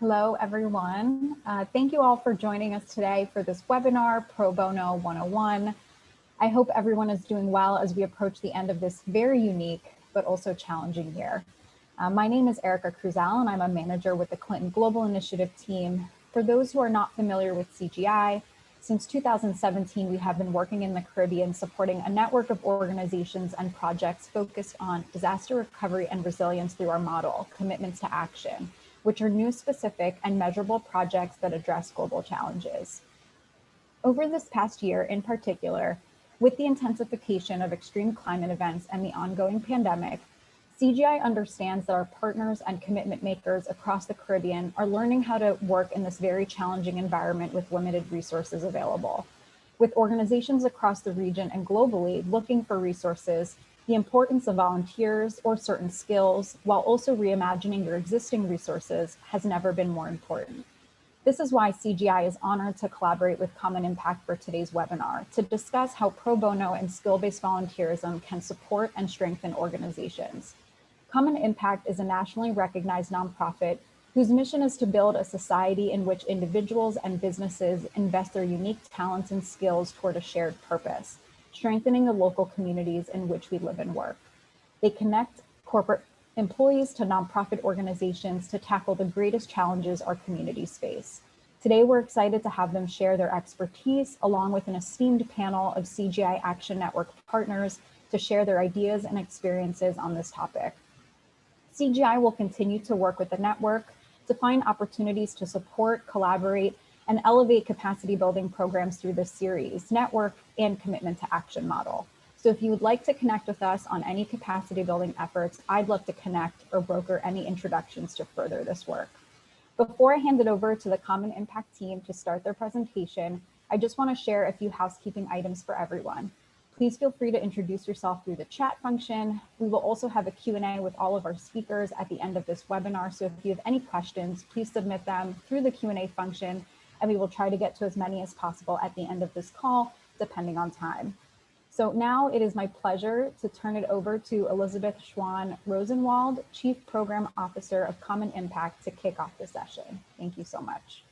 Hello, everyone. Thank you all for joining us today for this webinar, Pro Bono 101. I hope everyone is doing well as we approach the end of this very unique but also challenging year. My name is Erica Cruzal, and I'm a manager with the Clinton Global Initiative team. For those who are not familiar with CGI, since 2017, we have been working in the Caribbean supporting a network of organizations and projects focused on disaster recovery and resilience through our model, Commitments to Action, which are new, specific, and measurable projects that address global challenges. Over this past year in particular, with the intensification of extreme climate events and the ongoing pandemic, CGI understands that our partners and commitment makers across the Caribbean are learning how to work in this very challenging environment with limited resources available. With organizations across the region and globally looking for resources, the importance of volunteers or certain skills, while also reimagining your existing resources, has never been more important. This is why CGI is honored to collaborate with Common Impact for today's webinar to discuss how pro bono and skill-based volunteerism can support and strengthen organizations. Common Impact is a nationally recognized nonprofit whose mission is to build a society in which individuals and businesses invest their unique talents and skills toward a shared purpose, strengthening the local communities in which we live and work. They connect corporate employees to nonprofit organizations to tackle the greatest challenges our communities face. Today, we're excited to have them share their expertise along with an esteemed panel of CGI Action Network partners to share their ideas and experiences on this topic. CGI will continue to work with the network to find opportunities to support, collaborate, and elevate capacity building programs through this series, network, and commitment to action model. So if you would like to connect with us on any capacity building efforts, I'd love to connect or broker any introductions to further this work. Before I hand it over to the Common Impact team to start their presentation, I just want to share a few housekeeping items for everyone. Please feel free to introduce yourself through the chat function. We will also have a Q&A with all of our speakers at the end of this webinar. So if you have any questions, please submit them through the Q&A function, and we will try to get to as many as possible at the end of this call, depending on time. So now it is my pleasure to turn it over to Elizabeth Schwan Rosenwald, Chief Program Officer of Common Impact, to kick off the session. Thank you so much.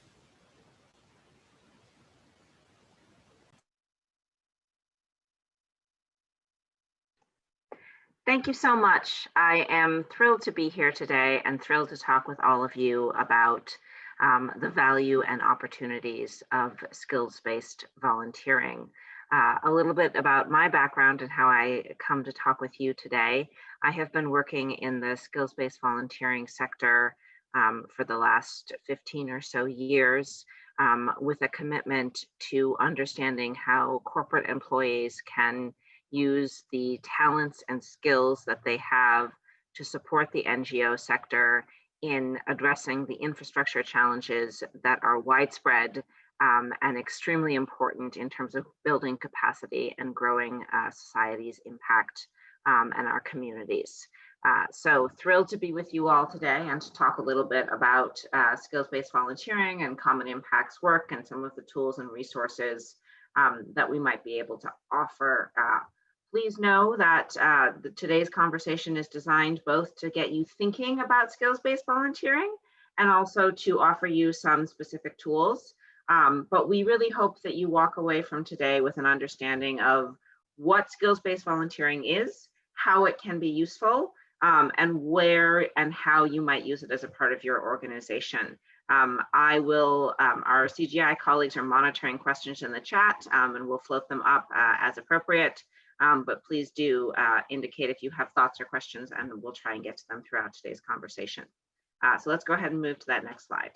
Thank you so much. I am thrilled to be here today and thrilled to talk with all of you about the value and opportunities of skills-based volunteering. A little bit about my background and how I come to talk with you today. I have been working in the skills-based volunteering sector for the last 15 or so years with a commitment to understanding how corporate employees can use the talents and skills that they have to support the NGO sector in addressing the infrastructure challenges that are widespread and extremely important in terms of building capacity and growing society's impact and our communities. So thrilled to be with you all today and to talk a little bit about skills-based volunteering and Common Impact's work and some of the tools and resources that we might be able to offer. Please know that today's conversation is designed both to get you thinking about skills-based volunteering and also to offer you some specific tools. But we really hope that you walk away from today with an understanding of what skills-based volunteering is, how it can be useful, and where and how you might use it as a part of your organization. Our CGI colleagues are monitoring questions in the chat and we'll float them up as appropriate. But please do indicate if you have thoughts or questions and we'll try and get to them throughout today's conversation. So let's go ahead and move to that next slide.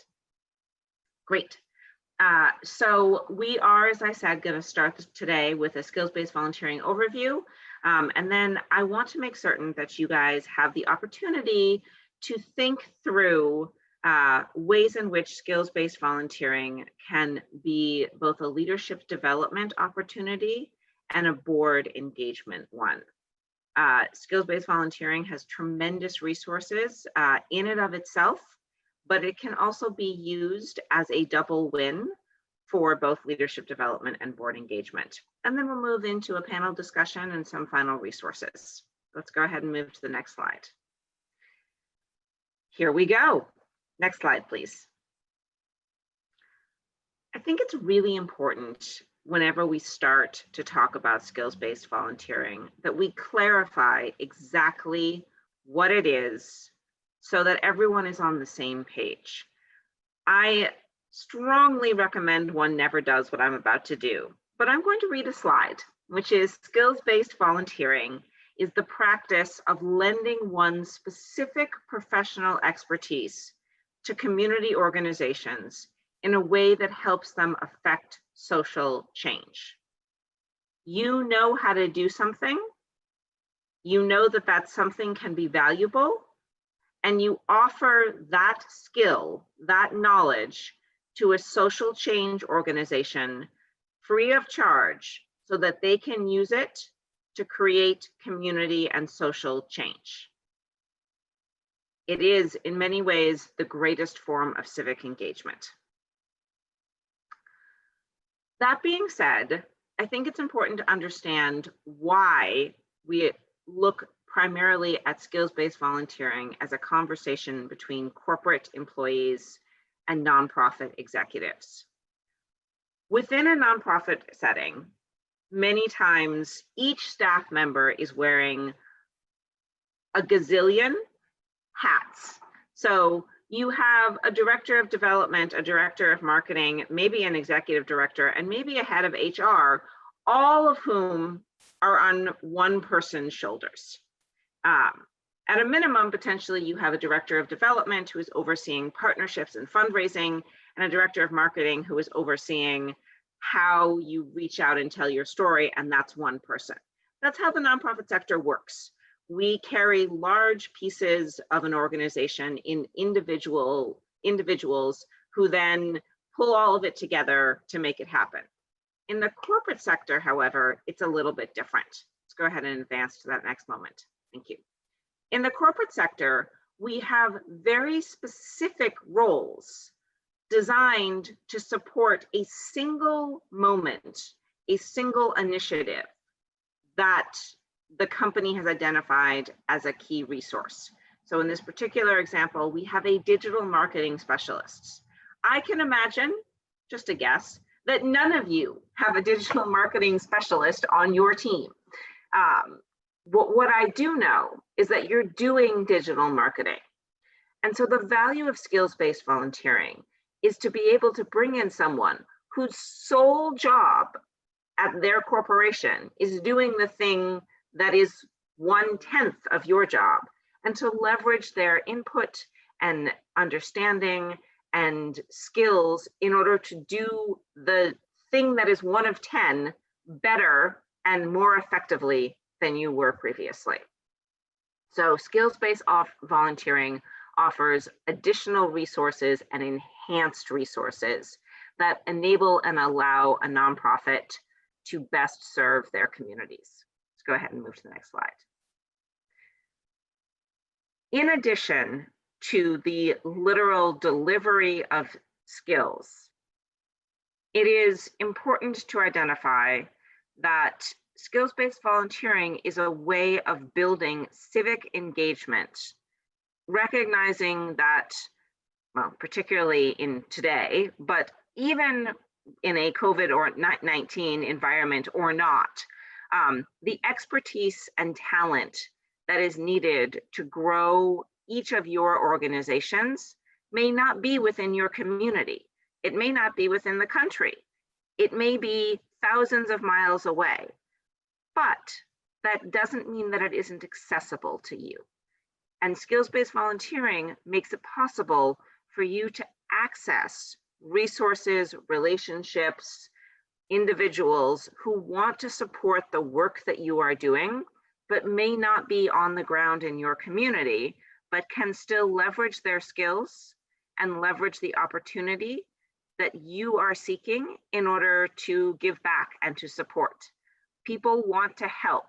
Great. So we are, as I said, going to start today with a skills-based volunteering overview. And then I want to make certain that you guys have the opportunity to think through ways in which skills-based volunteering can be both a leadership development opportunity and a board engagement one. Skills-based volunteering has tremendous resources in and of itself, but it can also be used as a double win for both leadership development and board engagement. And then we'll move into a panel discussion and some final resources. Let's go ahead and move to the next slide. Here we go. Next slide, please. I think it's really important whenever we start to talk about skills-based volunteering that we clarify exactly what it is so that everyone is on the same page. I strongly recommend one never does what I'm about to do, but I'm going to read a slide, which is skills-based volunteering is the practice of lending one's specific professional expertise to community organizations in a way that helps them affect social change. You know how to do something, you know that that something can be valuable, and you offer that skill, that knowledge to a social change organization free of charge so that they can use it to create community and social change. It is, in many ways, the greatest form of civic engagement. That being said, I think it's important to understand why we look primarily at skills-based volunteering as a conversation between corporate employees and nonprofit executives. Within a nonprofit setting, many times each staff member is wearing a gazillion hats. So you have a director of development, a director of marketing, maybe an executive director, and maybe a head of HR, all of whom are on one person's shoulders. At a minimum, potentially you have a director of development who is overseeing partnerships and fundraising, and a director of marketing who is overseeing how you reach out and tell your story, and that's one person. That's how the nonprofit sector works. We carry large pieces of an organization in individuals who then pull all of it together to make it happen. In the corporate sector, however, it's a little bit different. Let's go ahead and advance to that next moment. Thank you. In the corporate sector, we have very specific roles designed to support a single moment, a single initiative that the company has identified as a key resource. So in this particular example, we have a digital marketing specialist. I can imagine, just a guess, that none of you have a digital marketing specialist on your team. What I do know is that you're doing digital marketing. And so the value of skills-based volunteering is to be able to bring in someone whose sole job at their corporation is doing the thing that is 1/10 of your job, and to leverage their input and understanding and skills in order to do the thing that is 1 of 10 better and more effectively than you were previously. So skills-based volunteering offers additional resources and enhanced resources that enable and allow a nonprofit to best serve their communities. Let's go ahead and move to the next slide. In addition to the literal delivery of skills, it is important to identify that skills-based volunteering is a way of building civic engagement, recognizing that, well, particularly in today, but even in a COVID or 19 environment or not, the expertise and talent that is needed to grow each of your organizations may not be within your community. It may not be within the country. It may be thousands of miles away, but that doesn't mean that it isn't accessible to you. And skills-based volunteering makes it possible for you to access resources, relationships, individuals who want to support the work that you are doing, but may not be on the ground in your community, but can still leverage their skills and leverage the opportunity that you are seeking in order to give back and to support. People want to help.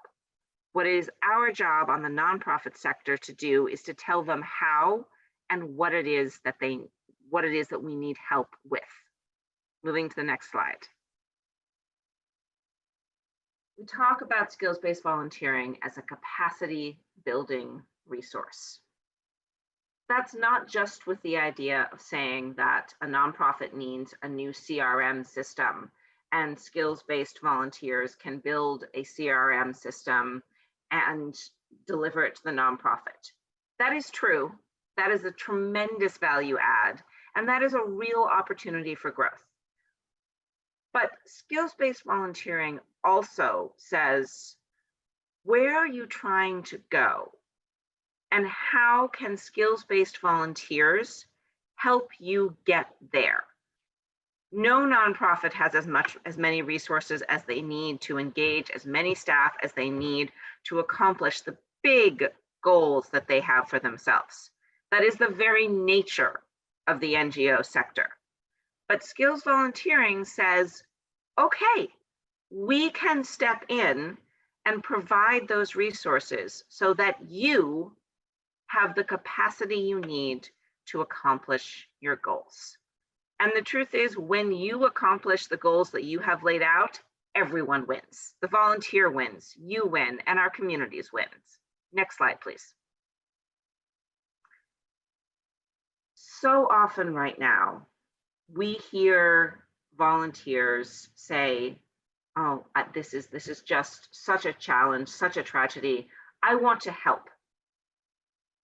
What is our job on the nonprofit sector to do is to tell them how and what it is that we need help with. Moving to the next slide. We talk about skills-based volunteering as a capacity building resource. that's not just with the idea of saying that a nonprofit needs a new CRM system and skills-based volunteers can build a CRM system and deliver it to the nonprofit. That is true. That is a tremendous value add, and that is a real opportunity for growth. But skills-based volunteering also says, where are you trying to go? And how can skills-based volunteers help you get there? No nonprofit has as many resources as they need to engage as many staff as they need to accomplish the big goals that they have for themselves. That is the very nature of the NGO sector. But skills volunteering says, okay, we can step in and provide those resources so that you have the capacity you need to accomplish your goals. And the truth is, when you accomplish the goals that you have laid out, everyone wins. The volunteer wins, you win, and our communities wins. Next slide, please. So often right now, we hear volunteers say, oh, this is just such a challenge, such a tragedy. I want to help.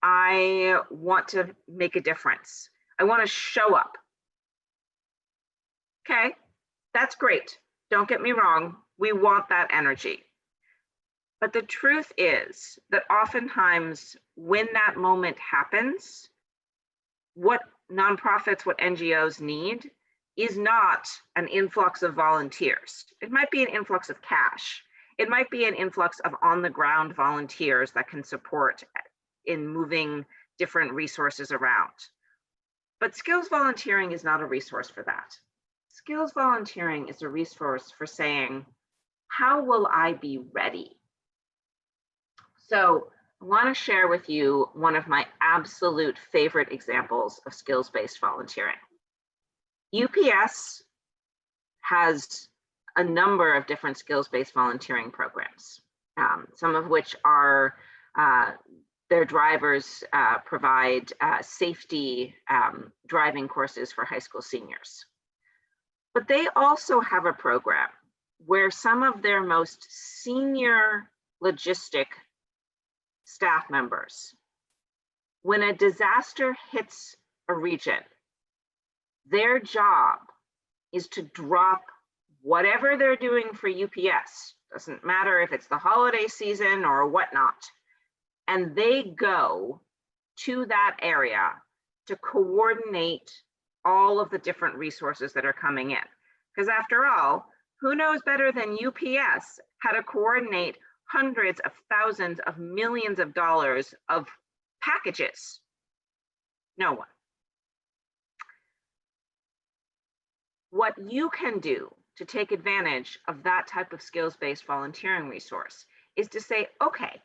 I want to make a difference. I want to show up. Okay, that's great. Don't get me wrong. We want that energy. But the truth is that oftentimes when that moment happens, what nonprofits, what NGOs need is not an influx of volunteers. It might be an influx of cash. It might be an influx of on-the-ground volunteers that can support in moving different resources around. But skills volunteering is not a resource for that. Skills volunteering is a resource for saying, how will I be ready? So I want to share with you one of my absolute favorite examples of skills-based volunteering. UPS has a number of different skills-based volunteering programs, some of which are their drivers provide safety driving courses for high school seniors. But they also have a program where some of their most senior logistic staff members, when a disaster hits a region, their job is to drop whatever they're doing for UPS, doesn't matter if it's the holiday season or whatnot, and they go to that area to coordinate all of the different resources that are coming in. Because after all, who knows better than UPS how to coordinate hundreds of thousands of millions of dollars of packages? No one. What you can do to take advantage of that type of skills-based volunteering resource is to say, okay,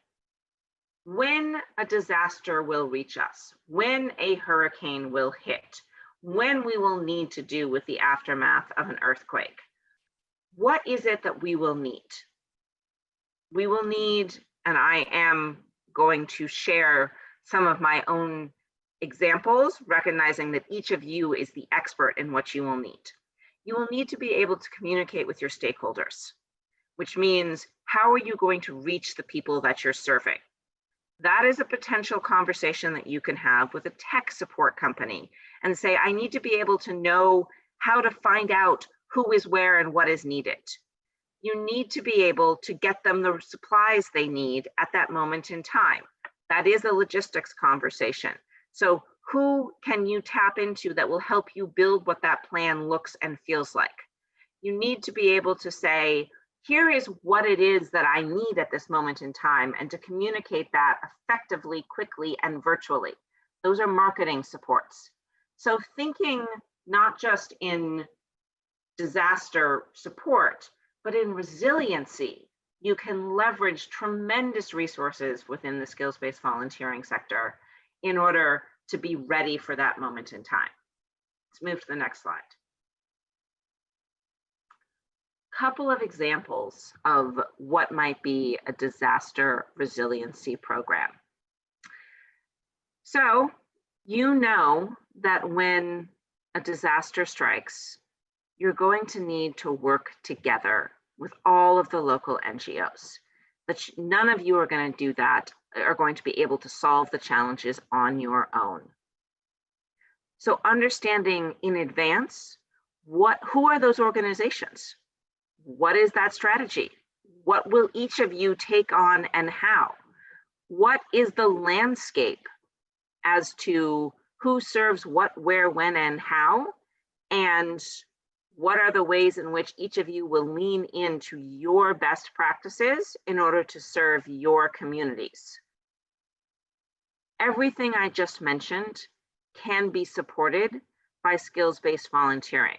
when a disaster will reach us, when a hurricane will hit, when we will need to do with the aftermath of an earthquake, what is it that we will need? We will need, and I am going to share some of my own examples, recognizing that each of you is the expert in what you will need. You will need to be able to communicate with your stakeholders, which means how are you going to reach the people that you're serving? That is a potential conversation that you can have with a tech support company and say, I need to be able to know how to find out who is where and what is needed. You need to be able to get them the supplies they need at that moment in time. That is a logistics conversation. So who can you tap into that will help you build what that plan looks and feels like? You need to be able to say, here is what it is that I need at this moment in time, and to communicate that effectively, quickly, and virtually. Those are marketing supports. So thinking not just in disaster support, but in resiliency, you can leverage tremendous resources within the skills-based volunteering sector in order to be ready for that moment in time. Let's move to the next slide. Couple of examples of what might be a disaster resiliency program. So You know that when a disaster strikes, you're going to need to work together with all of the local NGOs. But none of you are going to do that, are going to be able to solve the challenges on your own. So understanding in advance, who are those organizations? What is that strategy? What will each of you take on and how? What is the landscape as to who serves what, where, when, and how? And what are the ways in which each of you will lean into your best practices in order to serve your communities? Everything I just mentioned can be supported by skills-based volunteering.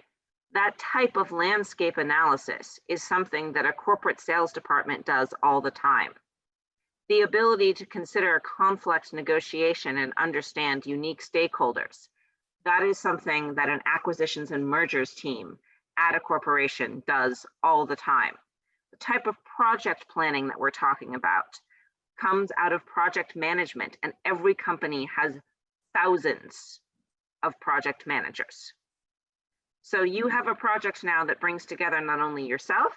That type of landscape analysis is something that a corporate sales department does all the time. The ability to consider complex negotiation and understand unique stakeholders, that is something that an acquisitions and mergers team at a corporation does all the time. The type of project planning that we're talking about comes out of project management, and every company has thousands of project managers. So you have a project now that brings together not only yourself,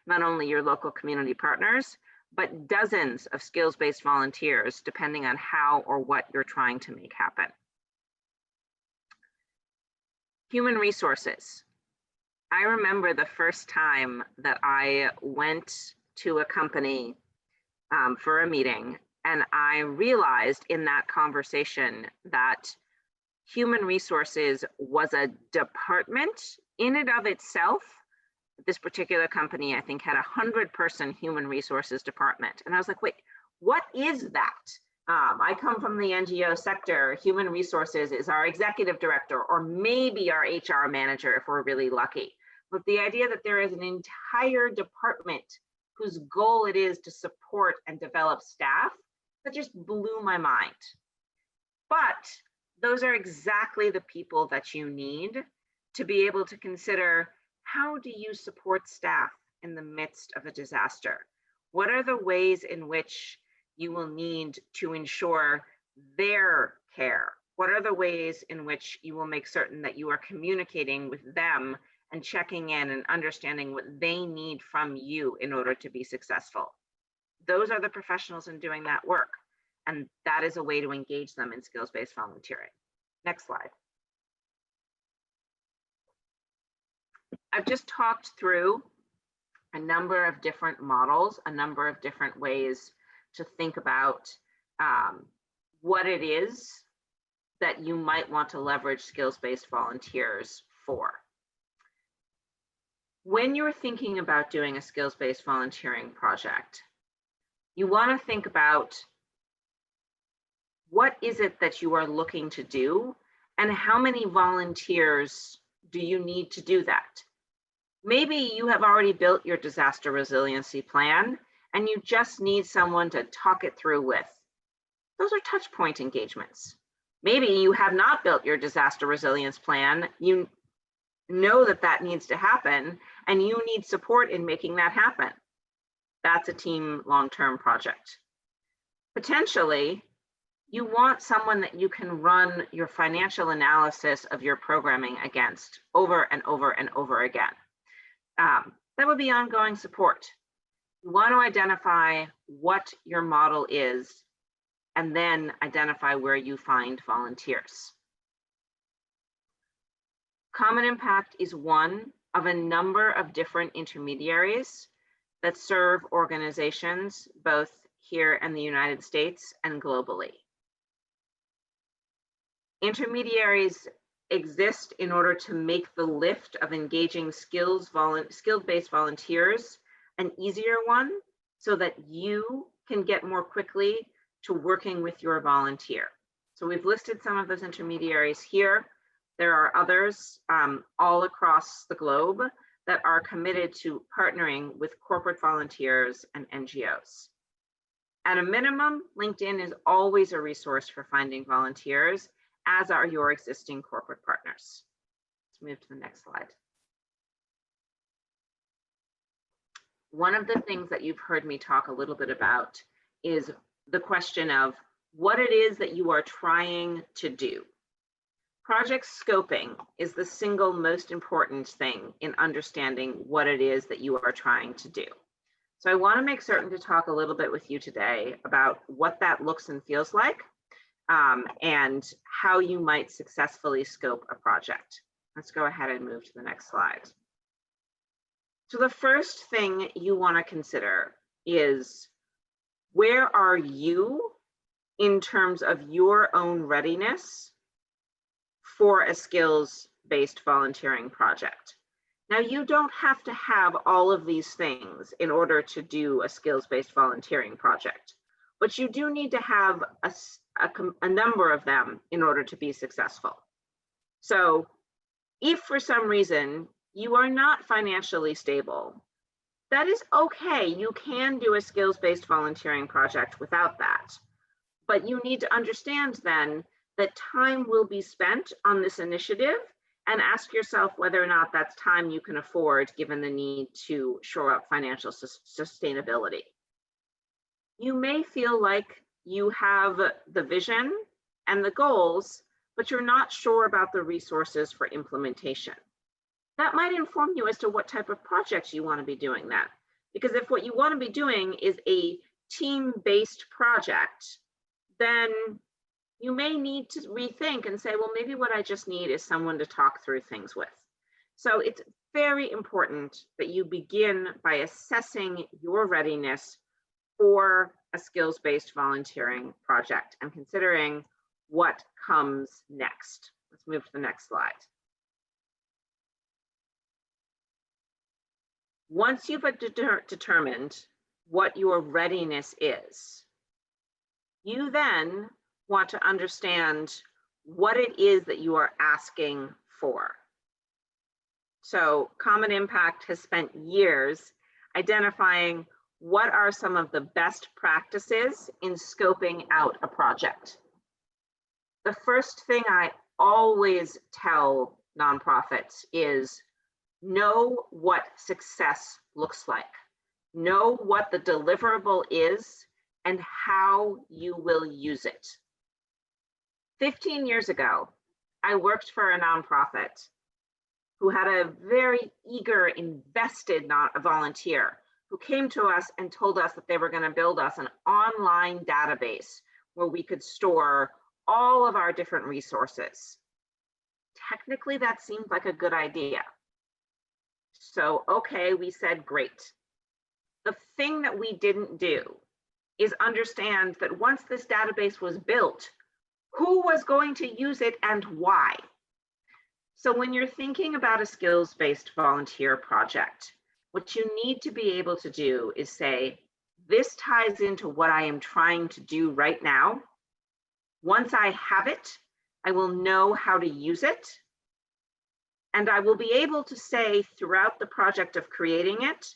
not only your local community partners, but dozens of skills-based volunteers, depending on how or what you're trying to make happen. Human resources. I remember the first time that I went to a company for a meeting, and I realized in that conversation that human resources was a department in and of itself. This particular company, I think, had 100-person human resources department. And I was like, wait, what is that? I come from the NGO sector. Human resources is our executive director, or maybe our HR manager if we're really lucky. But the idea that there is an entire department whose goal it is to support and develop staff, that just blew my mind. But those are exactly the people that you need to be able to consider, how do you support staff in the midst of a disaster? What are the ways in which you will need to ensure their care? What are the ways in which you will make certain that you are communicating with them and checking in and understanding what they need from you in order to be successful? Those are the professionals in doing that work. And that is a way to engage them in skills-based volunteering. Next slide. I've just talked through a number of different models, a number of different ways to think about what it is that you might want to leverage skills-based volunteers for. When you're thinking about doing a skills-based volunteering project, you want to think about what is it that you are looking to do and how many volunteers do you need to do that? Maybe you have already built your disaster resiliency plan and you just need someone to talk it through with. Those are touch point engagements. Maybe you have not built your disaster resilience plan. You know that that needs to happen and you need support in making that happen. That's a team long-term project. Potentially, you want someone that you can run your financial analysis of your programming against over and over and over again. That would be ongoing support. You want to identify what your model is and then identify where you find volunteers. Common Impact is one of a number of different intermediaries that serve organizations both here in the United States and globally. Intermediaries exist in order to make the lift of engaging skills-based volunteers an easier one so that you can get more quickly to working with your volunteer. So we've listed some of those intermediaries here. There are others all across the globe that are committed to partnering with corporate volunteers and NGOs. At a minimum, LinkedIn is always a resource for finding volunteers, as are your existing corporate partners. Let's move to the next slide. One of the things that you've heard me talk a little bit about is the question of what it is that you are trying to do. Project scoping is the single most important thing in understanding what it is that you are trying to do. So I want to make certain to talk a little bit with you today about what that looks and feels like, and how you might successfully scope a project. Let's go ahead and move to the next slide. So the first thing you want to consider is, where are you in terms of your own readiness for a skills-based volunteering project? Now, you don't have to have all of these things in order to do a skills-based volunteering project, but you do need to have a number of them in order to be successful. So if for some reason you are not financially stable, that is okay. You can do a skills-based volunteering project without that. But you need to understand then that time will be spent on this initiative, and ask yourself whether or not that's time you can afford given the need to shore up financial sustainability. You may feel like you have the vision and the goals, but you're not sure about the resources for implementation. That might inform you as to what type of project you want to be doing that. Because if what you want to be doing is a team-based project, then you may need to rethink and say, well, maybe what I just need is someone to talk through things with. So it's very important that you begin by assessing your readiness for a skills-based volunteering project and considering what comes next. Let's move to the next slide. Once you've determined what your readiness is, you then want to understand what it is that you are asking for. So Common Impact has spent years identifying what are some of the best practices in scoping out a project. The first thing I always tell nonprofits is, know what success looks like. Know what the deliverable is and how you will use it. 15 years ago, I worked for a nonprofit who had a very eager, invested volunteer who came to us and told us that they were going to build us an online database where we could store all of our different resources. Technically, that seemed like a good idea. So, okay, we said, great. The thing that we didn't do is understand that once this database was built, who was going to use it and why? So when you're thinking about a skills-based volunteer project, what you need to be able to do is say, this ties into what I am trying to do right now. Once I have it, I will know how to use it. And I will be able to say throughout the project of creating it,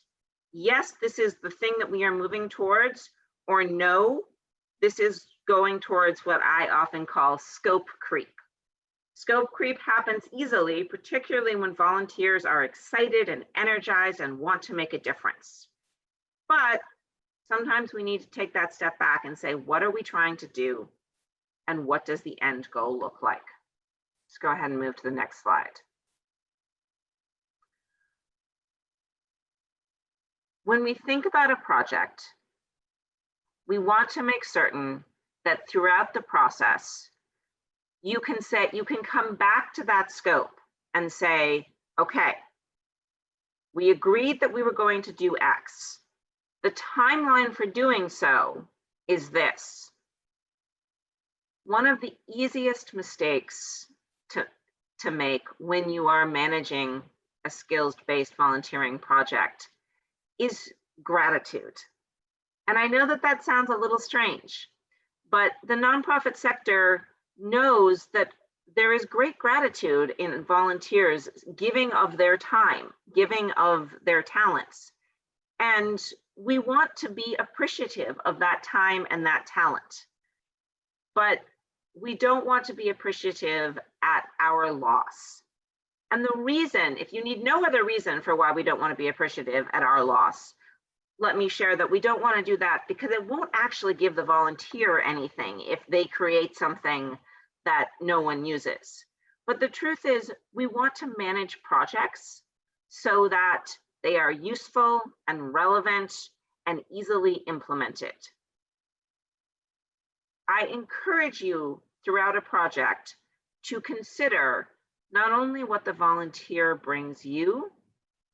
yes, this is the thing that we are moving towards, or no, this is going towards what I often call scope creep. Scope creep happens easily, particularly when volunteers are excited and energized and want to make a difference. But sometimes we need to take that step back and say, what are we trying to do? And what does the end goal look like? Let's go ahead and move to the next slide. When we think about a project, we want to make certain that throughout the process, you can come back to that scope and say, okay, we agreed that we were going to do X. The timeline for doing so is this. One of the easiest mistakes to make when you are managing a skills-based volunteering project is gratitude. And I know that that sounds a little strange, but the nonprofit sector knows that there is great gratitude in volunteers giving of their time, giving of their talents. And we want to be appreciative of that time and that talent. But we don't want to be appreciative at our loss. And the reason, if you need no other reason for why we don't want to be appreciative at our loss, let me share that we don't want to do that because it won't actually give the volunteer anything if they create something that no one uses. But the truth is, we want to manage projects so that they are useful and relevant and easily implemented. I encourage you throughout a project to consider not only what the volunteer brings you,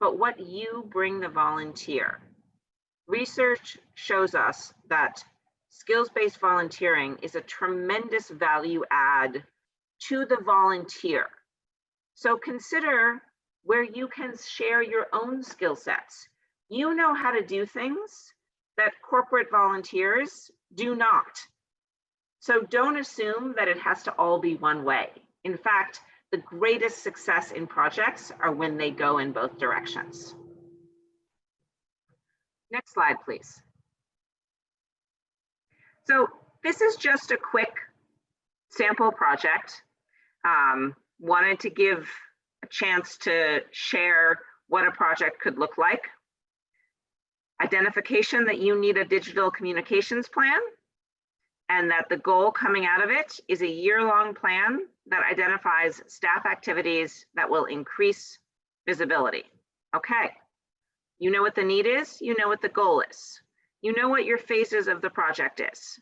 but what you bring the volunteer. Research shows us that skills-based volunteering is a tremendous value add to the volunteer. So consider where you can share your own skill sets. You know how to do things that corporate volunteers do not. So don't assume that it has to all be one way. In fact, the greatest success in projects are when they go in both directions. Next slide, please. So this is just a quick sample project. Wanted to give a chance to share what a project could look like. Identification that you need a digital communications plan, and that the goal coming out of it is a year-long plan that identifies staff activities that will increase visibility. Okay, you know what the need is, you know what the goal is, you know what your phases of the project is.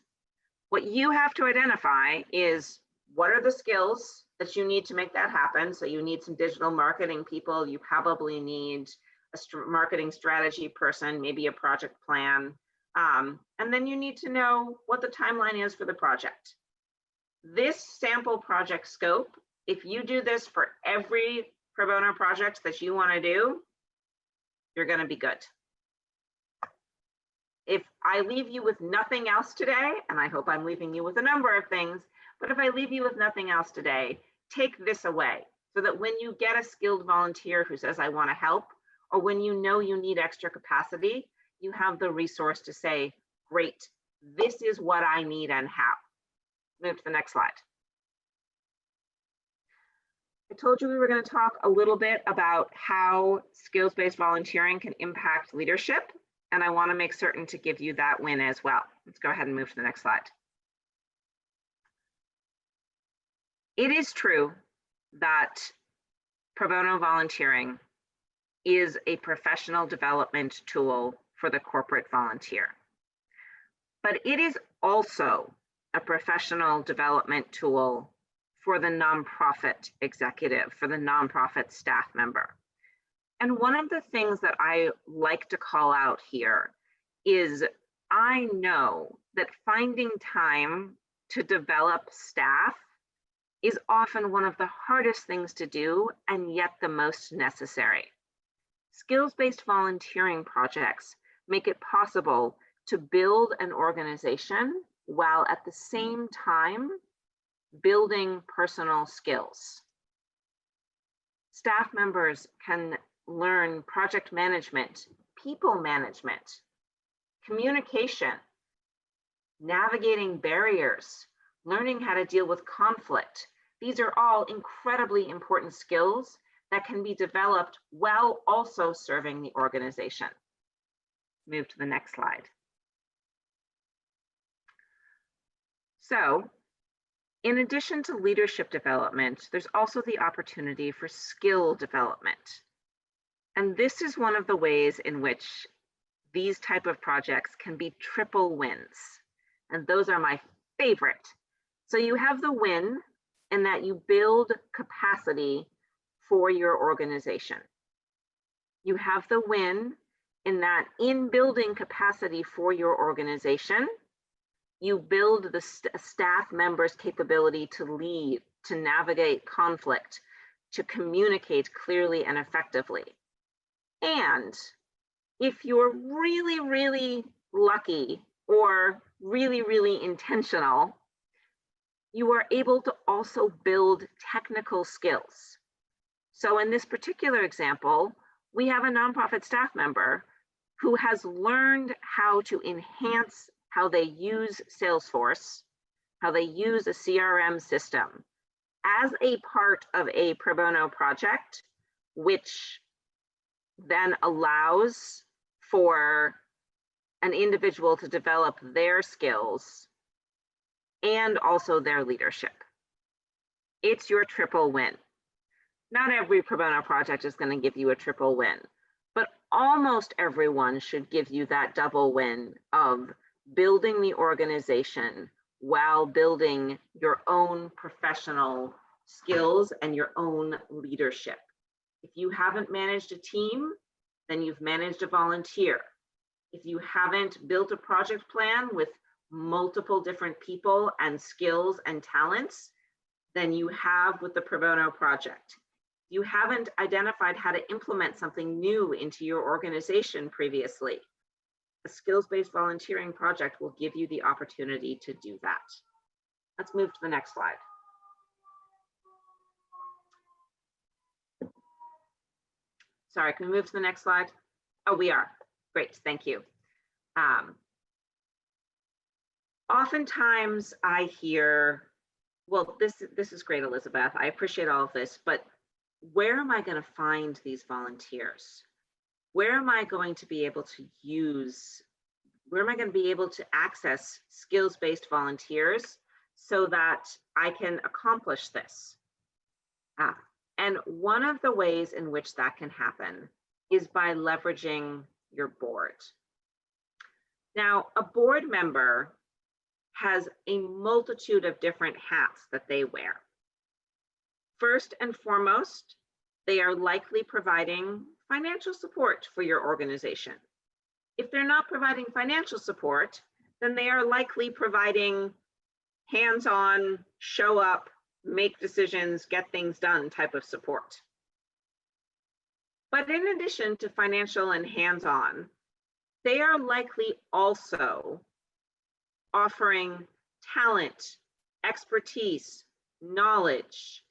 What you have to identify is what are the skills that you need to make that happen. So you need some digital marketing people, you probably need a marketing strategy person, maybe a project plan. And then you need to know what the timeline is for the project. This sample project scope, if you do this for every pro bono project that you want to do, you're going to be good. If I leave you with nothing else today, and I hope I'm leaving you with a number of things, but if I leave you with nothing else today, take this away so that when you get a skilled volunteer who says, I want to help, or when you know you need extra capacity, you have the resource to say, great, this is what I need and how. Move to the next slide. I told you we were going to talk a little bit about how skills-based volunteering can impact leadership, and I want to make certain to give you that win as well. Let's go ahead and move to the next slide. It is true that pro bono volunteering is a professional development tool for the corporate volunteer. But it is also a professional development tool for the nonprofit executive, for the nonprofit staff member. And one of the things that I like to call out here is I know that finding time to develop staff is often one of the hardest things to do and yet the most necessary. Skills-based volunteering projects make it possible to build an organization while at the same time building personal skills. Staff members can learn project management, people management, communication, navigating barriers, learning how to deal with conflict. These are all incredibly important skills that can be developed while also serving the organization. Move to the next slide. So, in addition to leadership development, there's also the opportunity for skill development. And this is one of the ways in which these type of projects can be triple wins. And those are my favorite. So you have the win in that you build capacity for your organization. You have the win in that in building capacity for your organization, you build the staff members' capability to lead, to navigate conflict, to communicate clearly and effectively. And if you're really, really lucky or really, really intentional, you are able to also build technical skills. So in this particular example, we have a nonprofit staff member who has learned how to enhance how they use Salesforce, how they use a CRM system as a part of a pro bono project, which then allows for an individual to develop their skills and also their leadership. It's your triple win. Not every pro bono project is going to give you a triple win, but almost everyone should give you that double win of building the organization while building your own professional skills and your own leadership. If you haven't managed a team, then you've managed a volunteer. If you haven't built a project plan with multiple different people and skills and talents, then you have with the pro bono project. You haven't identified how to implement something new into your organization previously. A skills-based volunteering project will give you the opportunity to do that. Let's move to the next slide. Sorry, can we move to the next slide? Oh, we are. Great, thank you. Oftentimes I hear, well, this is great, Elizabeth. I appreciate all of this, but where am I going to find these volunteers? Where am I going to be able to access skills-based volunteers so that I can accomplish this? And one of the ways in which that can happen is by leveraging your board. Now, a board member has a multitude of different hats that they wear. First and foremost, they are likely providing financial support for your organization. If they're not providing financial support, then they are likely providing hands-on, show up, make decisions, get things done type of support. But in addition to financial and hands-on, they are likely also offering talent, expertise, knowledge.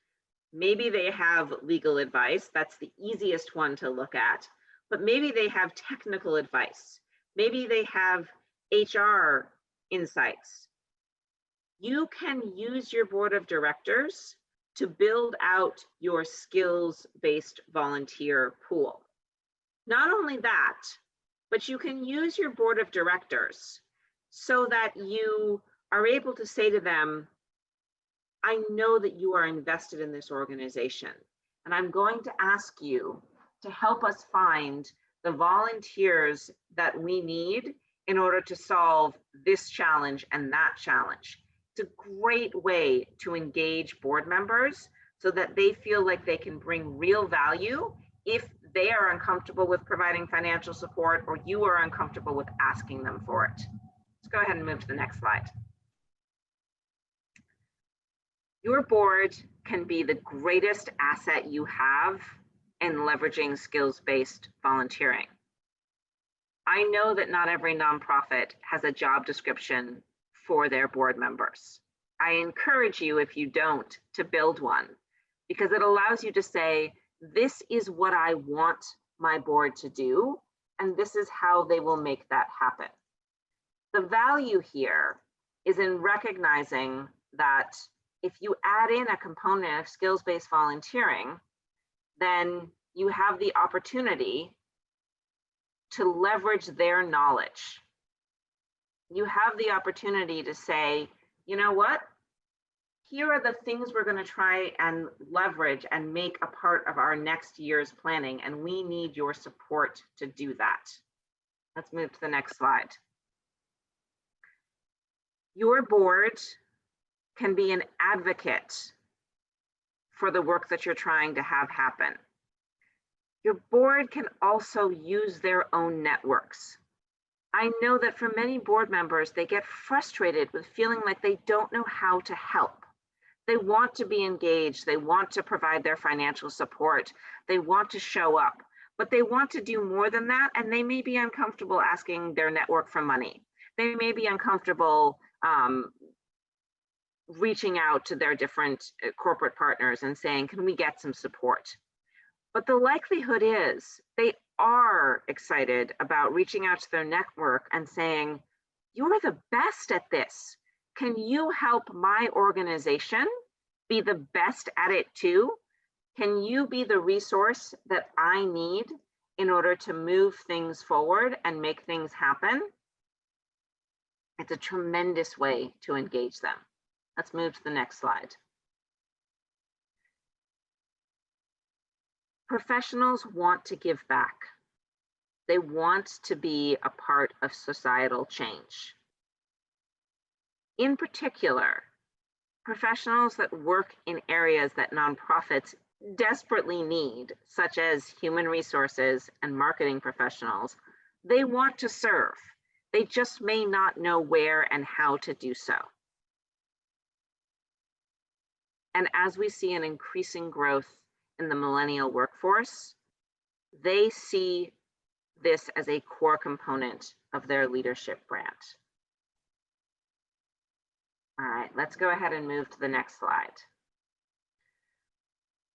Maybe they have legal advice. That's the easiest one to look at. But maybe they have technical advice. Maybe they have HR insights. You can use your board of directors to build out your skills-based volunteer pool. Not only that, but you can use your board of directors so that you are able to say to them, I know that you are invested in this organization, and I'm going to ask you to help us find the volunteers that we need in order to solve this challenge and that challenge. It's a great way to engage board members so that they feel like they can bring real value if they are uncomfortable with providing financial support or you are uncomfortable with asking them for it. Let's go ahead and move to the next slide. Your board can be the greatest asset you have in leveraging skills-based volunteering. I know that not every nonprofit has a job description for their board members. I encourage you, if you don't, to build one, because it allows you to say, this is what I want my board to do, and this is how they will make that happen. The value here is in recognizing that if you add in a component of skills-based volunteering, then you have the opportunity to leverage their knowledge. You have the opportunity to say, you know what? Here are the things we're going to try and leverage and make a part of our next year's planning, and we need your support to do that. Let's move to the next slide. Your board can be an advocate for the work that you're trying to have happen. Your board can also use their own networks. I know that for many board members, they get frustrated with feeling like they don't know how to help. They want to be engaged. They want to provide their financial support. They want to show up, but they want to do more than that. And they may be uncomfortable asking their network for money. They may be uncomfortable reaching out to their different corporate partners and saying, can we get some support? But the likelihood is they are excited about reaching out to their network and saying, you're the best at this. Can you help my organization be the best at it too? Can you be the resource that I need in order to move things forward and make things happen? It's a tremendous way to engage them. Let's move to the next slide. Professionals want to give back. They want to be a part of societal change. In particular, professionals that work in areas that nonprofits desperately need, such as human resources and marketing professionals, they want to serve. They just may not know where and how to do so. And as we see an increasing growth in the millennial workforce, they see this as a core component of their leadership brand. All right, let's go ahead and move to the next slide.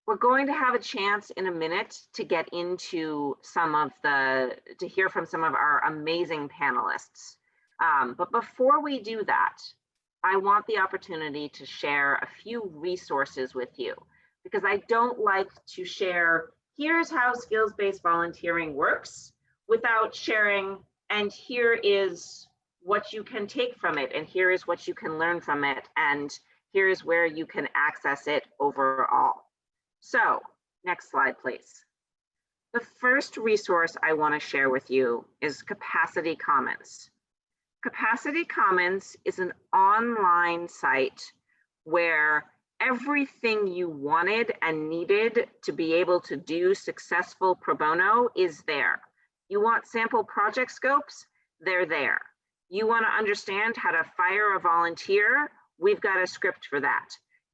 We're going to have a chance in a minute to get into to hear from some of our amazing panelists. But before we do that, I want the opportunity to share a few resources with you, because I don't like to share, here's how skills-based volunteering works, without sharing, and here is what you can take from it, and here is what you can learn from it, and here is where you can access it overall. So, next slide, please. The first resource I want to share with you is Capacity Commons. Capacity Commons is an online site where everything you wanted and needed to be able to do successful pro bono is there. You want sample project scopes? They're there. You want to understand how to fire a volunteer? We've got a script for that.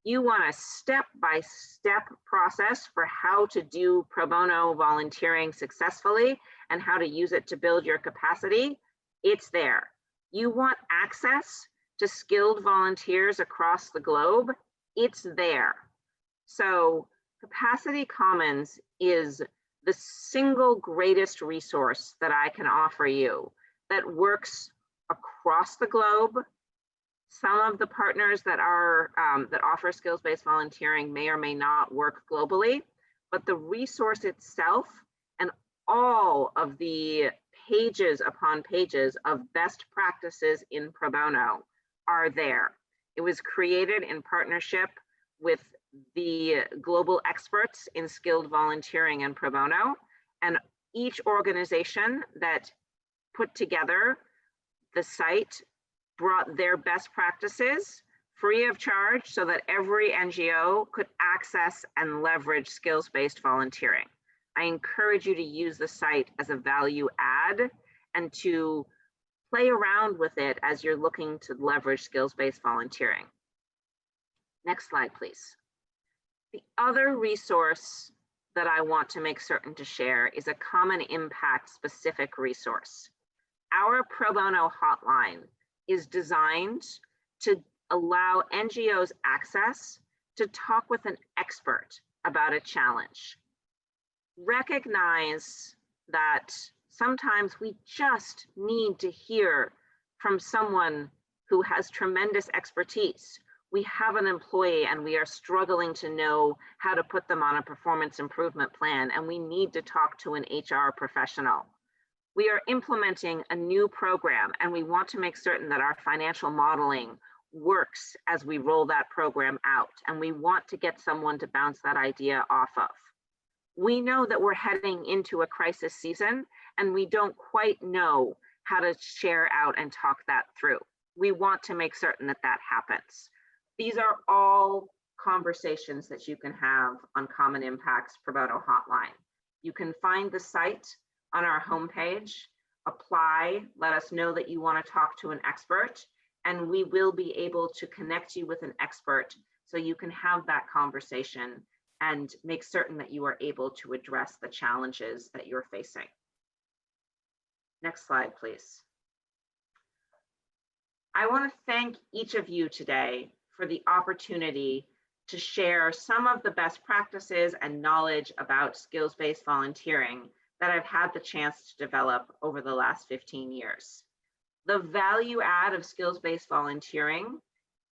You want a step-by-step process for how to do pro bono volunteering successfully and how to use it to build your capacity? It's there. You want access to skilled volunteers across the globe? It's there. So Capacity Commons is the single greatest resource that I can offer you that works across the globe. Some of the partners that offer skills-based volunteering may or may not work globally, but the resource itself and all of the pages upon pages of best practices in pro bono are there. It was created in partnership with the global experts in skilled volunteering and pro bono, and each organization that put together the site brought their best practices free of charge so that every NGO could access and leverage skills-based volunteering. I encourage you to use the site as a value add and to play around with it as you're looking to leverage skills-based volunteering. Next slide, please. The other resource that I want to make certain to share is a common impact specific resource. Our pro bono hotline is designed to allow NGOs access to talk with an expert about a challenge. Recognize that sometimes we just need to hear from someone who has tremendous expertise. We have an employee and we are struggling to know how to put them on a performance improvement plan, and we need to talk to an HR professional. We are implementing a new program and we want to make certain that our financial modeling works as we roll that program out, and we want to get someone to bounce that idea off of. We know that we're heading into a crisis season and we don't quite know how to share out and talk that through. We want to make certain that that happens. These are all conversations that you can have on Common Impact's Pro Bono Hotline. You can find the site on our homepage, apply, let us know that you want to talk to an expert, and we will be able to connect you with an expert so you can have that conversation and make certain that you are able to address the challenges that you're facing. Next slide, please. I want to thank each of you today for the opportunity to share some of the best practices and knowledge about skills-based volunteering that I've had the chance to develop over the last 15 years. The value add of skills-based volunteering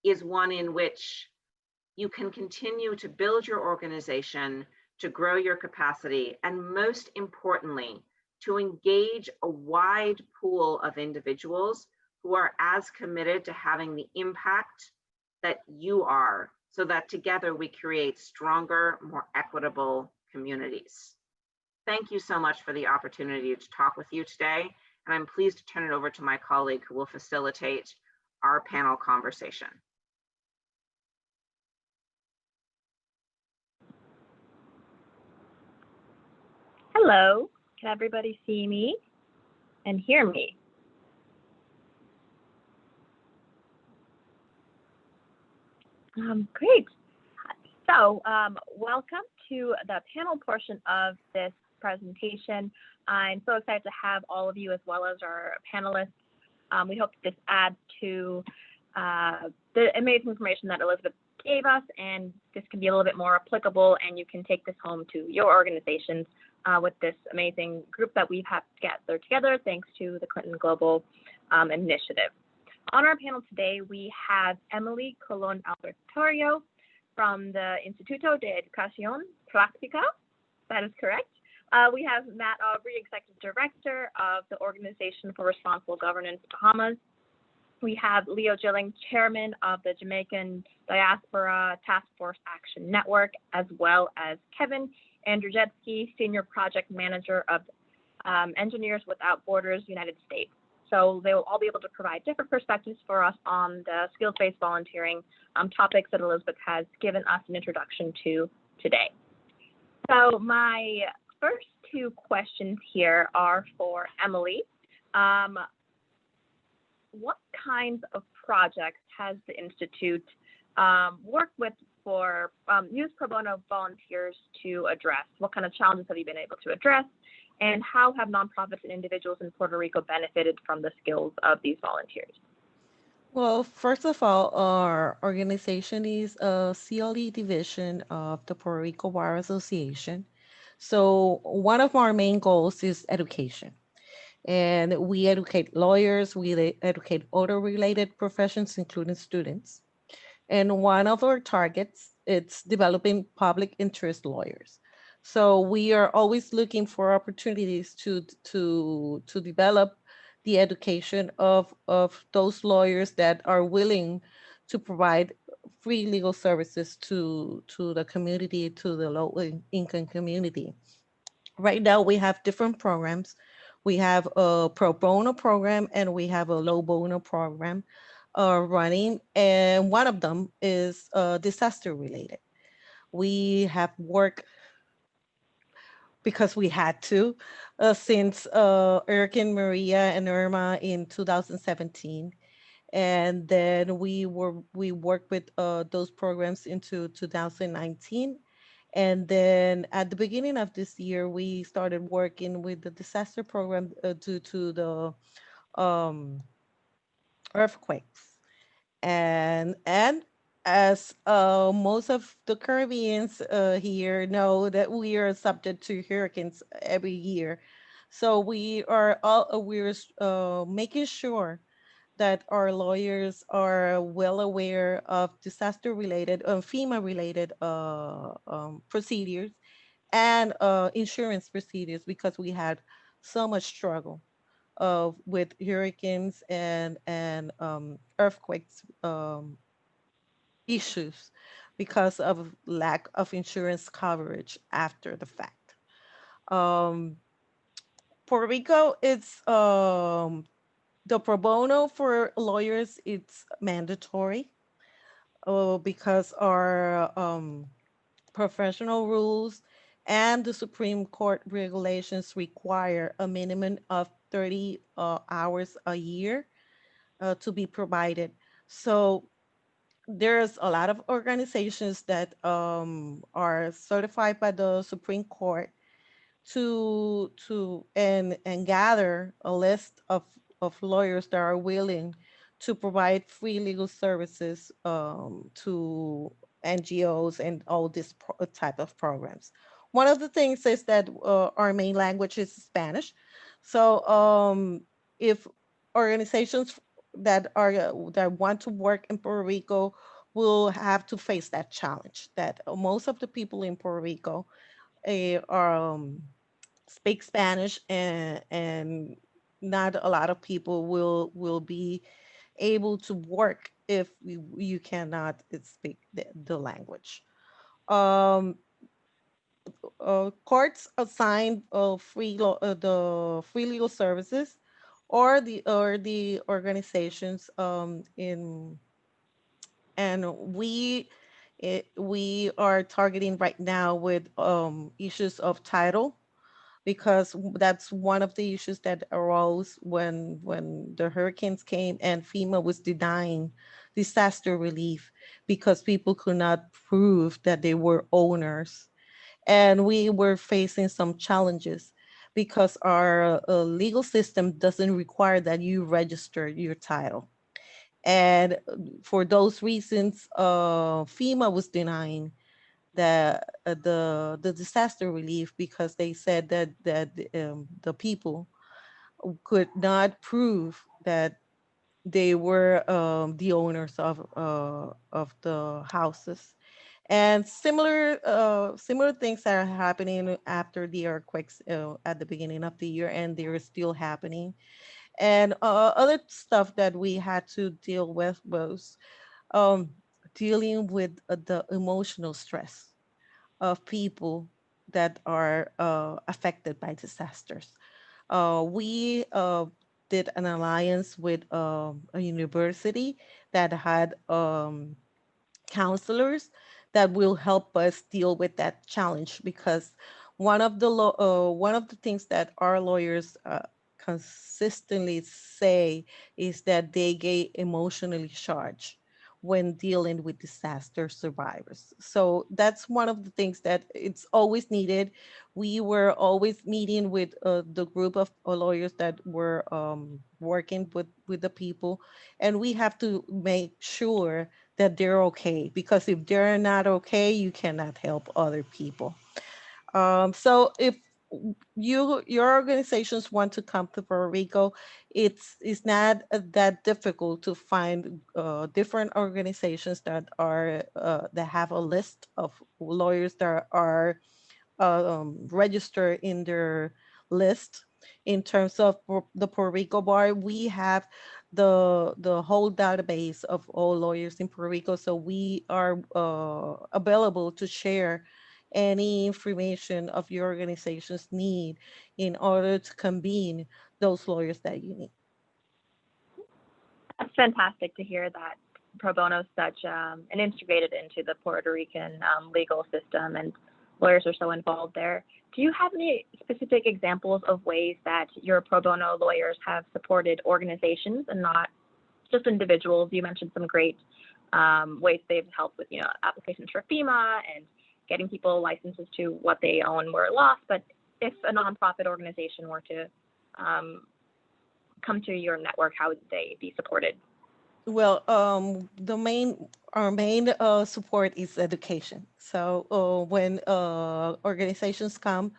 is one in which you can continue to build your organization, to grow your capacity, and most importantly, to engage a wide pool of individuals who are as committed to having the impact that you are, so that together we create stronger, more equitable communities. Thank you so much for the opportunity to talk with you today, and I'm pleased to turn it over to my colleague who will facilitate our panel conversation. Hello, can everybody see me and hear me? Great. So welcome to the panel portion of this presentation. I'm so excited to have all of you as well as our panelists. We hope this adds to the amazing information that Elizabeth gave us, and this can be a little bit more applicable, and you can take this home to your organizations with this amazing group that we've had together thanks to the Clinton Global Initiative. On our panel today, we have Emily Colon Albertorio from the Instituto de Educación Práctica. That is correct. We have Matt Aubrey, Executive Director of the Organization for Responsible Governance, Bahamas. We have Leo Gilling, Chairman of the Jamaican Diaspora Task Force Action Network, as well as Kevin Andrzejewski, Senior Project Manager of Engineers Without Borders, United States. So they will all be able to provide different perspectives for us on the skills-based volunteering topics that Elizabeth has given us an introduction to today. So my first two questions here are for Emily. What kinds of projects has the Institute worked with for use pro bono volunteers to address? What kind of challenges have you been able to address? And how have nonprofits and individuals in Puerto Rico benefited from the skills of these volunteers? Well, first of all, our organization is a CLE division of the Puerto Rico Bar Association. So one of our main goals is education. And we educate lawyers, we educate other related professions, including students. And one of our targets, it's developing public interest lawyers. So we are always looking for opportunities to develop the education of those lawyers that are willing to provide free legal services to the community, to the low income community. Right now we have different programs. We have a pro bono program and we have a low bono program running, and one of them is disaster related. We have worked because we had to since Hurricane Maria and Irma in 2017, and then we worked with those programs into 2019. And then at the beginning of this year, we started working with the disaster program due to the um, earthquakes. And as most of the Caribbeans here know that we are subject to hurricanes every year. So we're making sure that our lawyers are well aware of disaster related, FEMA related procedures and insurance procedures, because we had so much struggle with hurricanes and earthquakes issues because of lack of insurance coverage after the fact. Um, Puerto Rico, it's the pro bono for lawyers. It's mandatory because our professional rules and the Supreme Court regulations require a minimum of 30 hours a year to be provided. So there's a lot of organizations that are certified by the Supreme Court and gather a list of lawyers that are willing to provide free legal services to NGOs and all this type of programs. One of the things is that our main language is Spanish. So if organizations that want to work in Puerto Rico will have to face that challenge, that most of the people in Puerto Rico are speak Spanish, and not a lot of people will be able to work if you cannot speak the language. Um, courts assign the free legal services, or the organizations in and we are targeting right now with issues of title, because that's one of the issues that arose when the hurricanes came and FEMA was denying disaster relief because people could not prove that they were owners. And we were facing some challenges because our legal system doesn't require that you register your title. And for those reasons, FEMA was denying the disaster relief because they said that the people could not prove that they were the owners of the houses. And similar things are happening after the earthquakes at the beginning of the year, and they're still happening. And other stuff that we had to deal with was um, dealing with the emotional stress of people that are affected by disasters. We did an alliance with a university that had counselors that will help us deal with that challenge, because one of the things that our lawyers consistently say is that they get emotionally charged when dealing with disaster survivors. So that's one of the things that it's always needed. We were always meeting with the group of lawyers that were working with the people, and we have to make sure that they're okay, because if they're not okay, you cannot help other people. So if your organizations want to come to Puerto Rico, it's not that difficult to find different organizations that have a list of lawyers that are register in their list. In terms of the Puerto Rico bar, we have the whole database of all lawyers in Puerto Rico, so we are available to share any information of your organization's need in order to convene those lawyers that you need. That's fantastic to hear that pro bono is such and integrated into the Puerto Rican legal system, and lawyers are so involved there. Do you have any specific examples of ways that your pro bono lawyers have supported organizations and not just individuals? You mentioned some great ways they've helped with, applications for FEMA and getting people licenses to what they own were lost. But if a nonprofit organization were to come to your network, how would they be supported? Well, our main support is education. So when organizations come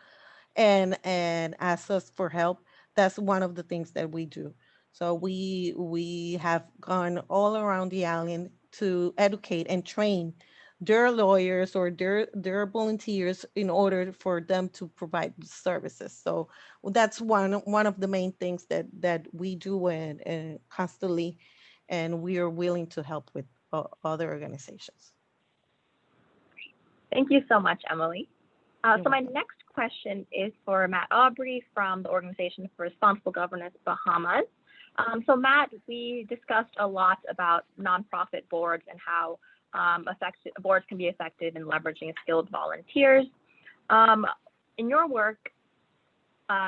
and ask us for help, that's one of the things that we do. So we have gone all around the island to educate and train their lawyers or their volunteers in order for them to provide services. So that's one of the main things that we do and constantly, and we are willing to help with other organizations. Thank you so much, Emily. You're So my welcome. next question is for Matt Aubrey from the Organization for Responsible Governance Bahamas. So Matt, we discussed a lot about nonprofit boards and how boards can be effective in leveraging skilled volunteers. In your work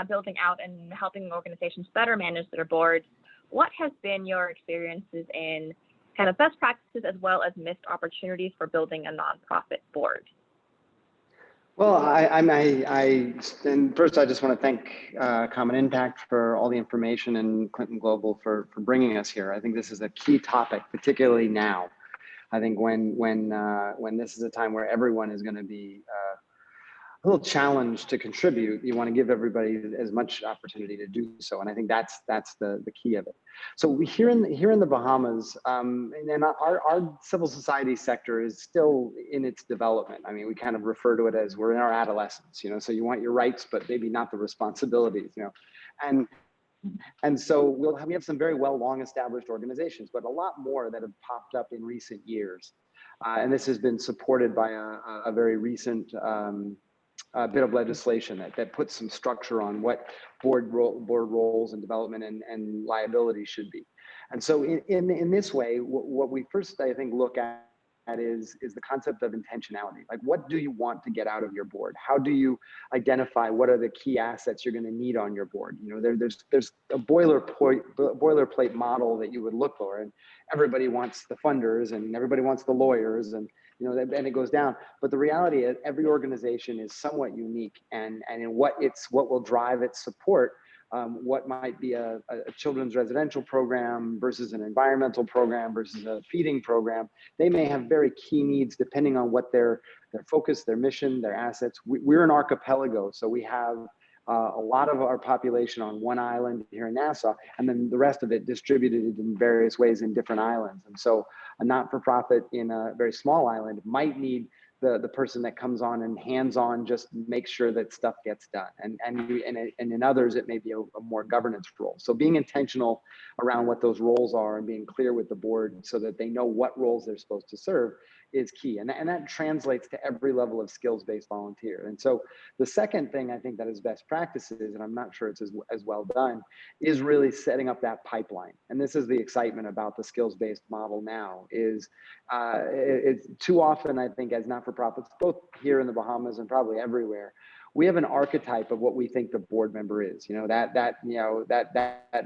building out and helping organizations better manage their boards, what has been your experiences in kind of best practices as well as missed opportunities for building a nonprofit board? Well, and first I just want to thank Common Impact for all the information and Clinton Global for bringing us here. I think this is a key topic, particularly now. I think when this is a time where everyone is going to be a little challenged to contribute, you want to give everybody as much opportunity to do so, and I think that's the key of it. So we here in the Bahamas, and our civil society sector is still in its development. I mean, we kind of refer to it as we're in our adolescence, so you want your rights, but maybe not the responsibilities, and so we have some very long established organizations, but a lot more that have popped up in recent years, and this has been supported by a very recent bit of legislation that puts some structure on what board roles and development and liability should be. And so in this way, what we first, I think, look at is the concept of intentionality. Like, what do you want to get out of your board? How do you identify what are the key assets you're going to need on your board? You know, there's a boilerplate model that you would look for, and everybody wants the funders and everybody wants the lawyers, and you know, and it goes down. But the reality is, every organization is somewhat unique, and in what will drive its support. What might be a children's residential program versus an environmental program versus a feeding program. They may have very key needs depending on what their focus, their mission, their assets. We're an archipelago, so we have a lot of our population on one island here in Nassau, and then the rest of it distributed in various ways in different islands. And so a not-for-profit in a very small island might need the person that comes on and hands-on just make sure that stuff gets done. And in others, it may be a more governance role. So being intentional around what those roles are and being clear with the board so that they know what roles they're supposed to serve is key. And that translates to every level of skills-based volunteer. And so the second thing I think that is best practices, and I'm not sure it's as well done, is really setting up that pipeline. And this is the excitement about the skills-based model now, is it's too often, I think, as not-for-profits, both here in the Bahamas and probably everywhere, we have an archetype of what we think the board member is. You know, that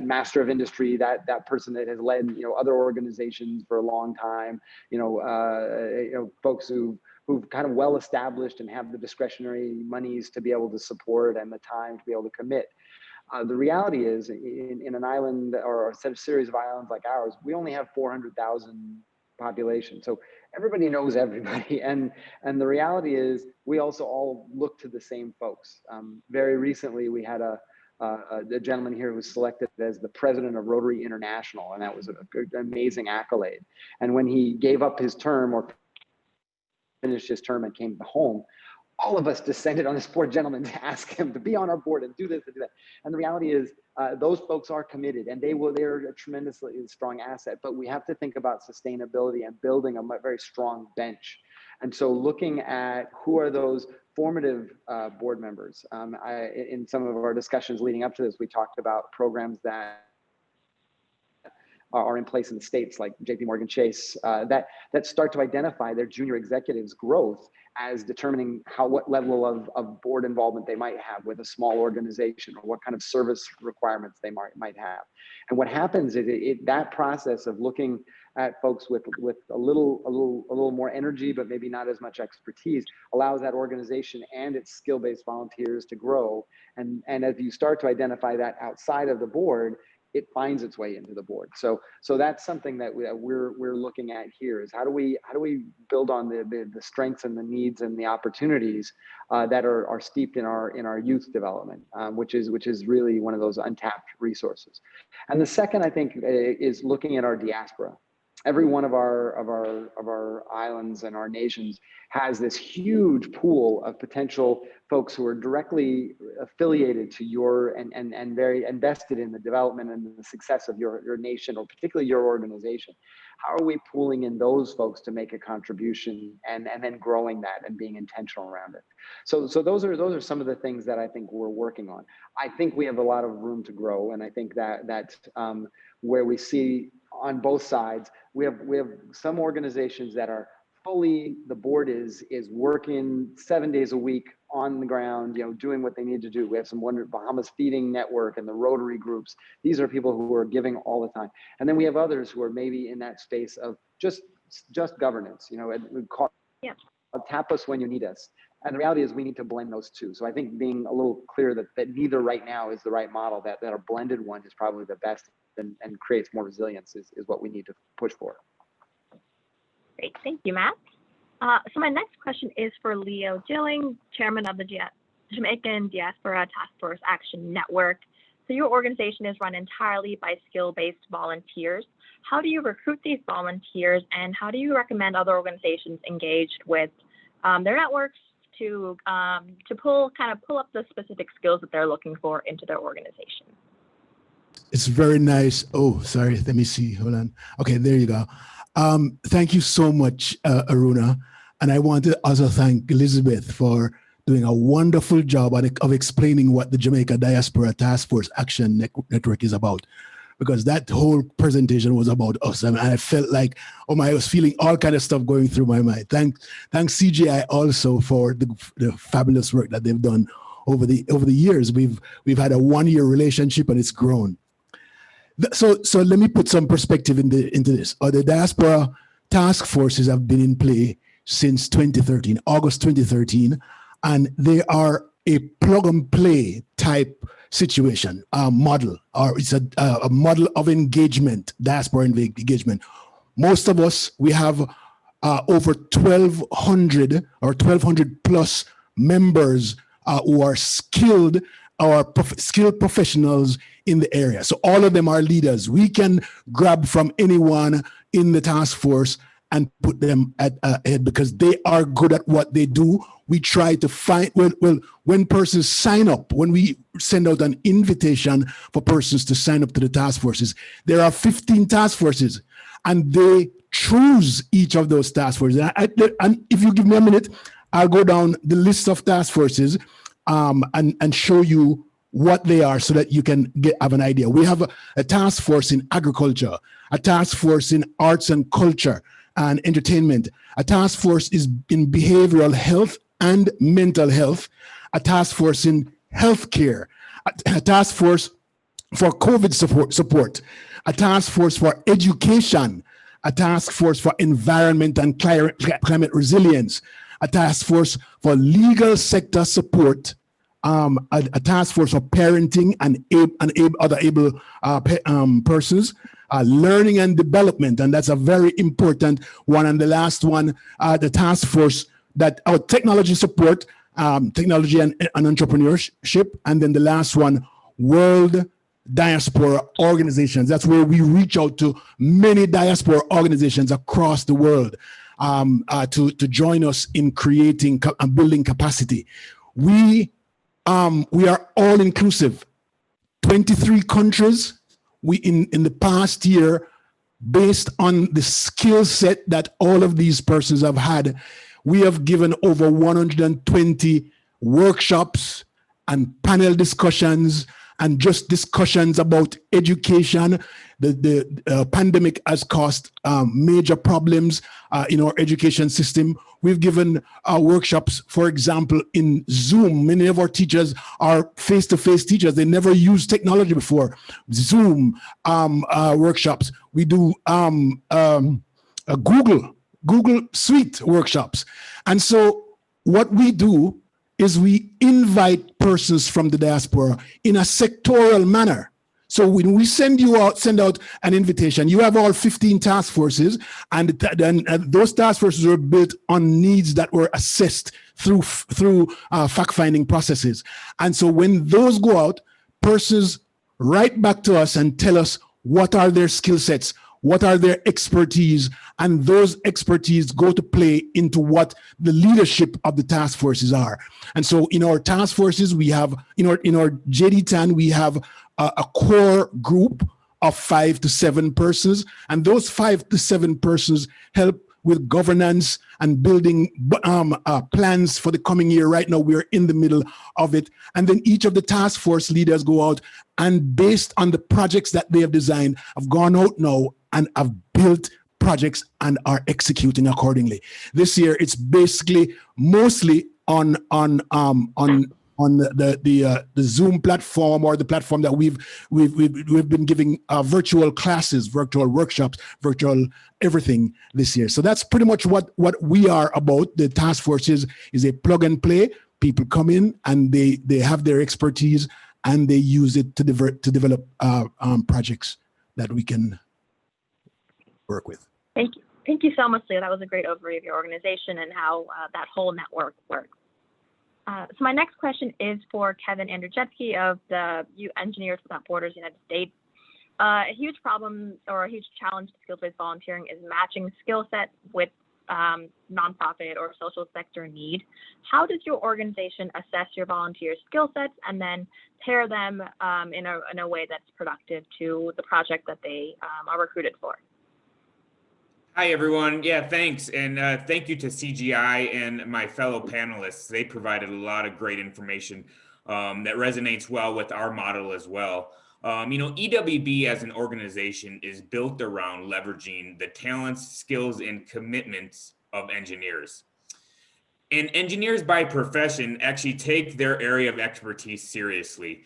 master of industry, that person that has led, you know, other organizations for a long time. You know, folks who've kind of well established and have the discretionary monies to be able to support and the time to be able to commit. The reality is, in an island or a set of series of islands like ours, we only have 400,000 population. So everybody knows everybody. And the reality is we also all look to the same folks. Very recently, we had a gentleman here who was selected as the president of Rotary International, and that was an amazing accolade. And when he gave up his term or finished his term and came home, all of us descended on this poor gentleman to ask him to be on our board and do this and do that. And the reality is those folks are committed, and they're a tremendously strong asset, but we have to think about sustainability and building a very strong bench. And so looking at who are those formative board members. In some of our discussions leading up to this, we talked about programs that are in place in the States, like JP Morgan Chase, that start to identify their junior executives' growth as determining what level of board involvement they might have with a small organization, or what kind of service requirements they might have. And what happens is that process of looking at folks with a little more energy, but maybe not as much expertise, allows that organization and its skill-based volunteers to grow. And as you start to identify that outside of the board, it finds its way into the board. So that's something that we're looking at here, is how do we build on the strengths and the needs and the opportunities that are steeped in our youth development, which is really one of those untapped resources. And the second, I think, is looking at our diaspora. Every one of our islands and our nations has this huge pool of potential folks who are directly affiliated to your and very invested in the development and the success of your nation, or particularly your organization. How are we pooling in those folks to make a contribution and then growing that and being intentional around it? So those are some of the things that I think we're working on. I think we have a lot of room to grow, and I think that where we see on both sides, we have some organizations that are fully, the board is working 7 days a week on the ground, you know, doing what they need to do. We have some Bahamas Feeding Network and the Rotary groups. These are people who are giving all the time. And then we have others who are maybe in that space of just governance, you know, tap us when you need us. And the reality is we need to blend those two. So I think being a little clear that neither right now is the right model, that a blended one is probably the best and creates more resilience is what we need to push for. Great, thank you, Matt. So my next question is for Leo Gilling, Chairman of the Jamaican Diaspora Task Force Action Network. So your organization is run entirely by skill-based volunteers. How do you recruit these volunteers, and how do you recommend other organizations engaged with their networks to pull up the specific skills that they're looking for into their organization? It's very nice. Oh, sorry. Let me see. Hold on. Okay, there you go. Thank you so much, Aruna. And I want to also thank Elizabeth for doing a wonderful job of explaining what the Jamaica Diaspora Task Force Action Network is about, because that whole presentation was about us. And I felt like, oh my, I was feeling all kind of stuff going through my mind. Thanks CGI also for the fabulous work that they've done over the years. We've had a 1-year relationship and it's grown. So let me put some perspective into this. The diaspora task forces have been in play since 2013, August 2013, and they are a plug and play type situation, model, or it's a model of engagement, diaspora engagement. Most of us, we have over 1,200 or 1,200 plus members who are skilled or skilled professionals in the area. So all of them are leaders. We can grab from anyone in the task force and put them at head because they are good at what they do. We try to find, when persons sign up, when we send out an invitation for persons to sign up to the task forces, there are 15 task forces and they choose each of those task forces. And if you give me a minute, I'll go down the list of task forces and show you what they are so that you can have an idea. We have a task force in agriculture, a task force in arts and culture and entertainment, a task force is in behavioral health and mental health, a task force in healthcare, a task force for COVID support, a task force for education, a task force for environment and climate resilience, a task force for legal sector support, a task force for parenting and other able persons, learning and development, and that's a very important one. And the last one, the task force that our technology support, technology and entrepreneurship, and then the last one, World Diaspora Organizations. That's where we reach out to many diaspora organizations across the world to join us in creating and building capacity. We are all inclusive. 23 countries. We in the past year, based on the skill set that all of these persons have had, we have given over 120 workshops and panel discussions and just discussions about education. The pandemic has caused major problems in our education system. We've given workshops, for example, in Zoom. Many of our teachers are face-to-face teachers. They never used technology before. Zoom workshops. We do Google Suite workshops. And so what we do is we invite persons from the diaspora in a sectoral manner. So when we send out an invitation, you have all 15 task forces, and those task forces were built on needs that were assessed through fact-finding processes. And so when those go out, persons write back to us and tell us what are their skill sets, what are their expertise, and those expertise go to play into what the leadership of the task forces are. And so in our task forces, we have, in our JD10, we have a core group of 5 to 7 persons, and those 5 to 7 persons help with governance and building plans for the coming year. Right now, we're in the middle of it. And then each of the task force leaders go out and, based on the projects that they have designed, have gone out now and have built projects and are executing accordingly. This year, it's basically mostly on the Zoom platform, or the platform that we've been giving virtual classes, virtual workshops, virtual everything this year. So that's pretty much what we are about. The task force is a plug and play. People come in and they have their expertise and they use it to develop projects that we can work with. Thank you. Thank you so much, Leo. That was a great overview of your organization and how that whole network works. So my next question is for Kevin Andrzejewski of the Engineers Without Borders United States. A huge problem or a huge challenge to skills-based volunteering is matching skill sets with nonprofit or social sector need. How does your organization assess your volunteers' skill sets and then pair them in a way that's productive to the project that they are recruited for? Hi, everyone. Yeah, thanks. And thank you to CGI and my fellow panelists. They provided a lot of great information that resonates well with our model as well. EWB as an organization is built around leveraging the talents, skills, and commitments of engineers. And engineers by profession actually take their area of expertise seriously.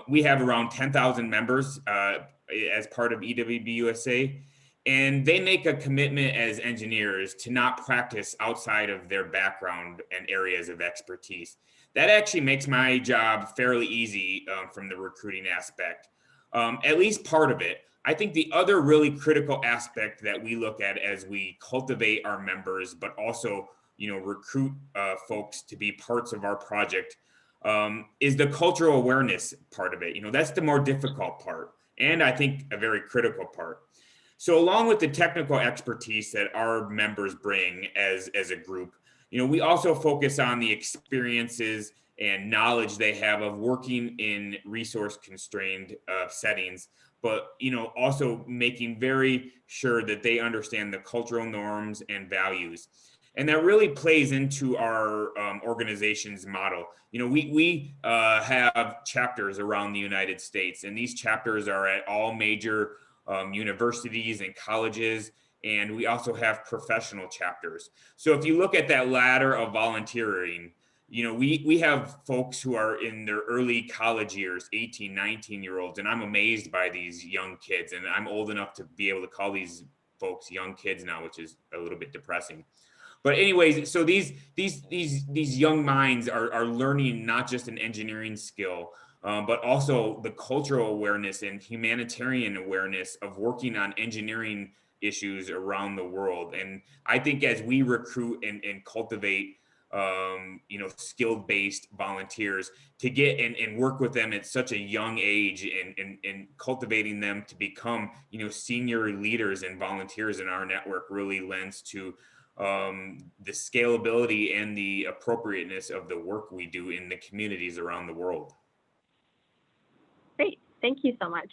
We have around 10,000 members as part of EWB USA, and they make a commitment as engineers to not practice outside of their background and areas of expertise. That actually makes my job fairly easy from the recruiting aspect, at least part of it. I think the other really critical aspect that we look at as we cultivate our members, but also recruit folks to be parts of our project, is the cultural awareness part of it. That's the more difficult part, and I think a very critical part. So along with the technical expertise that our members bring as a group, we also focus on the experiences and knowledge they have of working in resource constrained settings, but also making very sure that they understand the cultural norms and values. And that really plays into our organization's model. We have chapters around the United States, and these chapters are at all major universities and colleges, and we also have professional chapters. So if you look at that ladder of volunteering, we have folks who are in their early college years, 18, 19-year-olds, and I'm amazed by these young kids, and I'm old enough to be able to call these folks young kids now, which is a little bit depressing. But anyways, so these young minds are learning not just an engineering skill, but also the cultural awareness and humanitarian awareness of working on engineering issues around the world. And I think as we recruit and cultivate skilled-based volunteers to get and work with them at such a young age and cultivating them to become senior leaders and volunteers in our network really lends to the scalability and the appropriateness of the work we do in the communities around the world. Great, thank you so much.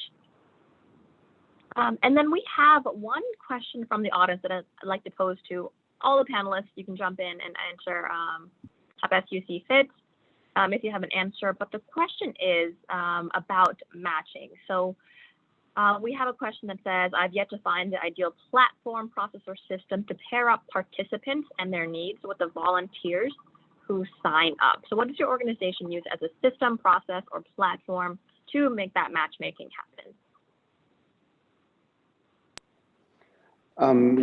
And then we have one question from the audience that I'd like to pose to all the panelists. You can jump in and answer how best you see fit if you have an answer. But the question is about matching. So we have a question that says, I've yet to find the ideal platform, process, or system to pair up participants and their needs with the volunteers who sign up. So what does your organization use as a system, process, or platform to make that matchmaking happen?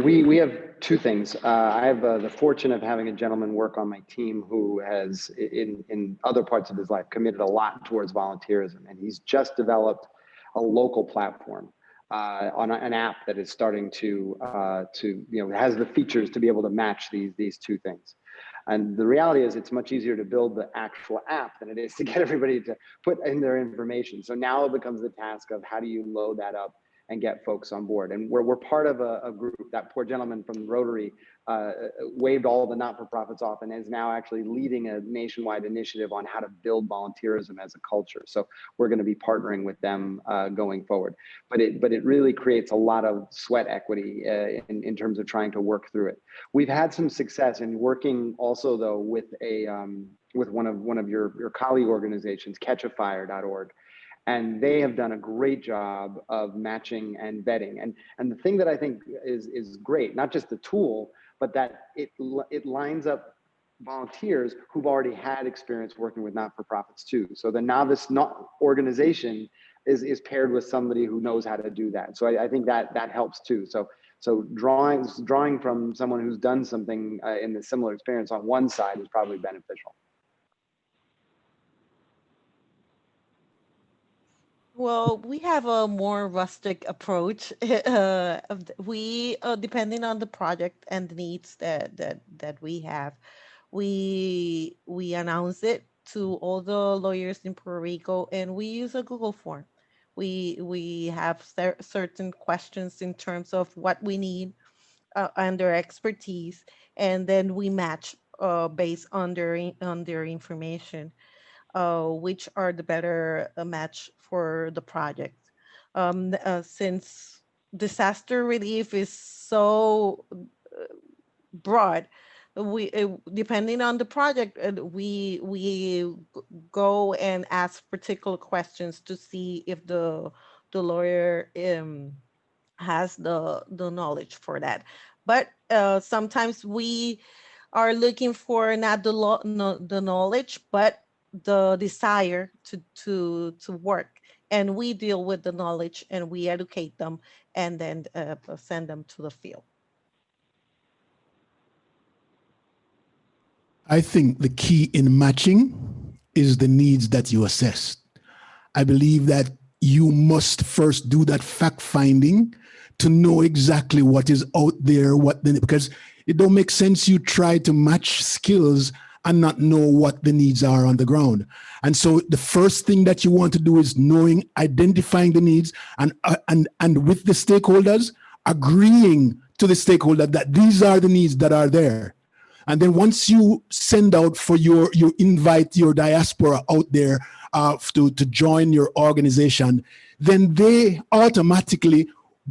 We have two things. I have the fortune of having a gentleman work on my team who has, in other parts of his life, committed a lot towards volunteerism, and he's just developed a local platform on an app that is starting to has the features to be able to match these two things. And the reality is it's much easier to build the actual app than it is to get everybody to put in their information. So now it becomes the task of how do you load that up and get folks on board. And we're part of a group. That poor gentleman from Rotary waved all the not-for-profits off and is now actually leading a nationwide initiative on how to build volunteerism as a culture. So we're going to be partnering with them going forward. But it really creates a lot of sweat equity in terms of trying to work through it. We've had some success in working also though with one of your colleague organizations, catchafire.org. And they have done a great job of matching and vetting. And the thing that I think is great, not just the tool, but that it lines up volunteers who've already had experience working with not-for-profits too. So the novice organization is paired with somebody who knows how to do that. So I think that helps too. So drawing from someone who's done something in the similar experience on one side is probably beneficial. Well, we have a more rustic approach. We, depending on the project and the needs that we have, we announce it to all the lawyers in Puerto Rico, and we use a Google form. We have certain questions in terms of what we need and their expertise, and then we match based on their information. Which are the better match for the project. Since disaster relief is so broad. We depending on the project, we go and ask particular questions to see if the lawyer has the knowledge for that. But sometimes we are looking for not the law, no, the knowledge, but the desire to work. And we deal with the knowledge and we educate them and then send them to the field. I think the key in matching is the needs that you assess. I believe that you must first do that fact finding to know exactly what is out there, because it don't make sense you try to match skills and not know what the needs are on the ground. And so the first thing that you want to do is identifying the needs and with the stakeholders, agreeing to the stakeholder that these are the needs that are there. And then once you send out for you invite your diaspora out there to join your organization, then they automatically,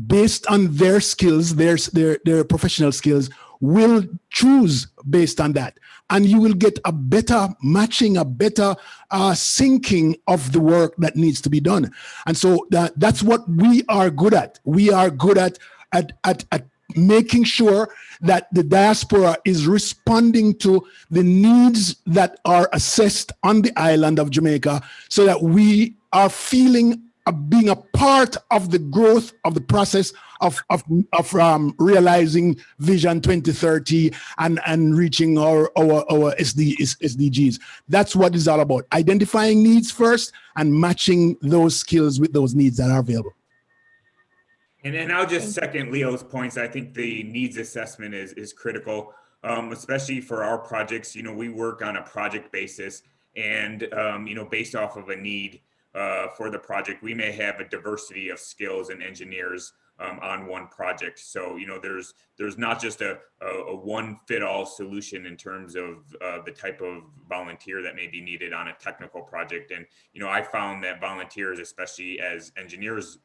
based on their skills, their professional skills, will choose based on that. And you will get a better matching, a better syncing of the work that needs to be done. And so that's what we are good at. We are good at making sure that the diaspora is responding to the needs that are assessed on the island of Jamaica, so that we are feeling being a part of the growth of the process of realizing Vision 2030 and reaching our SDGs. That's what it's all about. Identifying needs first and matching those skills with those needs that are available. And I'll just second Leo's points. I think the needs assessment is critical, especially for our projects. You know, we work on a project basis, and you know, based off of a need for the project, we may have a diversity of skills and engineers on one project. So, you know, there's not just a one-fit-all solution in terms of the type of volunteer that may be needed on a technical project. And, you know, I found that volunteers, especially as engineers,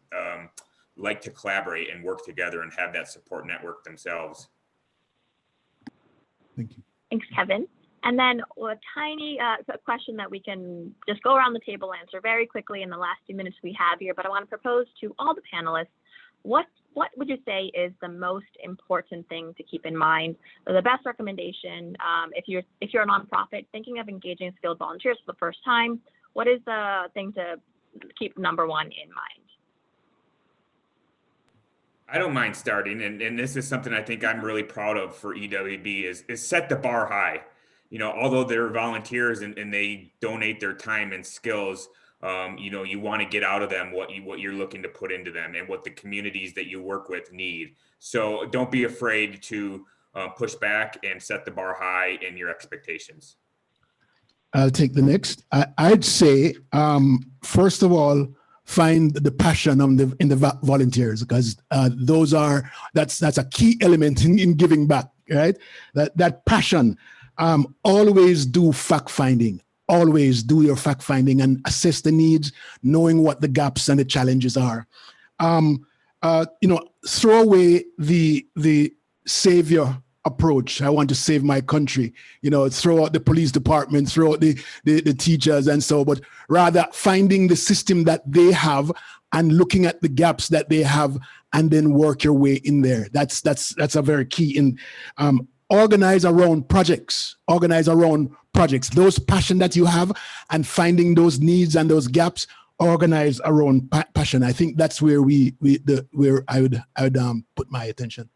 like to collaborate and work together and have that support network themselves. Thank you. Thanks, Kevin. And then a tiny question that we can just go around the table, answer very quickly in the last few minutes we have here. But I want to propose to all the panelists, what would you say is the most important thing to keep in mind, or the best recommendation if you're a nonprofit thinking of engaging skilled volunteers for the first time? What is the thing to keep number one in mind? I don't mind starting, and this is something I think I'm really proud of for EWB is set the bar high. You know, although they're volunteers and they donate their time and skills, you know, you want to get out of them what you're looking to put into them and what the communities that you work with need. So don't be afraid to push back and set the bar high in your expectations. I'll take the next. I'd say, first of all, find the passion in the volunteers, because that's a key element in giving back, right? That passion. Always do fact finding. Always do your fact finding and assess the needs, knowing what the gaps and the challenges are. You know, throw away the savior approach. I want to save my country. You know, throw out the police department, throw out the teachers and so, but rather finding the system that they have and looking at the gaps that they have and then work your way in there. That's a very key in organize around projects, those passion that you have and finding those needs and those gaps, organize around passion. I think that's where where I would put my attention.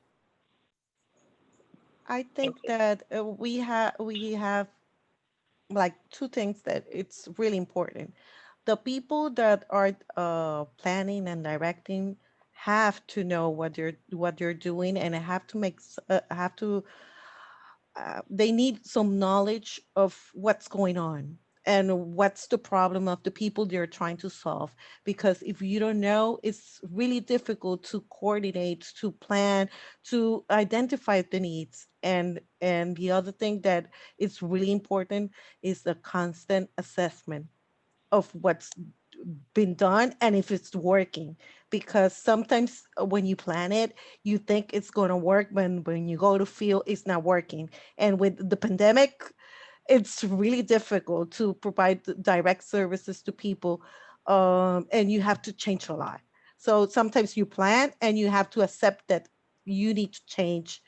I think that we have like two things that it's really important. The people that are planning and directing have to know what they're doing, and have to they need some knowledge of what's going on and what's the problem of the people they're trying to solve. Because if you don't know, it's really difficult to coordinate, to plan, to identify the needs. And the other thing that is really important is the constant assessment of been done and if it's working. Because sometimes when you plan it, you think it's going to work, when you go to field, it's not working. And with the pandemic, it's really difficult to provide direct services to people, and you have to change a lot. So sometimes you plan and you have to accept that you need to change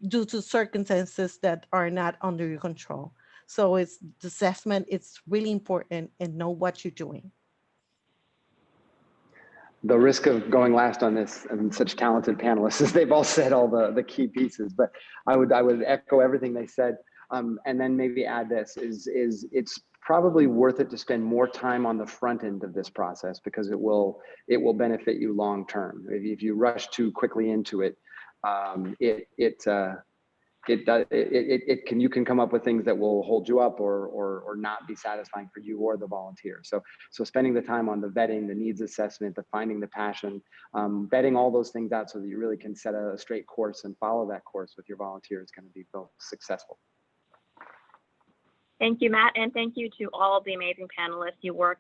due to circumstances that are not under your control. So it's the assessment, it's really important, and know what you're doing. The risk of going last on this and such talented panelists is they've all said all the key pieces, but I would echo everything they said. And then maybe add this is it's probably worth it to spend more time on the front end of this process, because it will benefit you long term. If you rush too quickly into it, you can come up with things that will hold you up or not be satisfying for you or the volunteer. So spending the time on the vetting, the needs assessment, the finding the passion, vetting all those things out so that you really can set a straight course and follow that course with your volunteer is going to be both successful. Thank you, Matt, and thank you to all of the amazing panelists. You work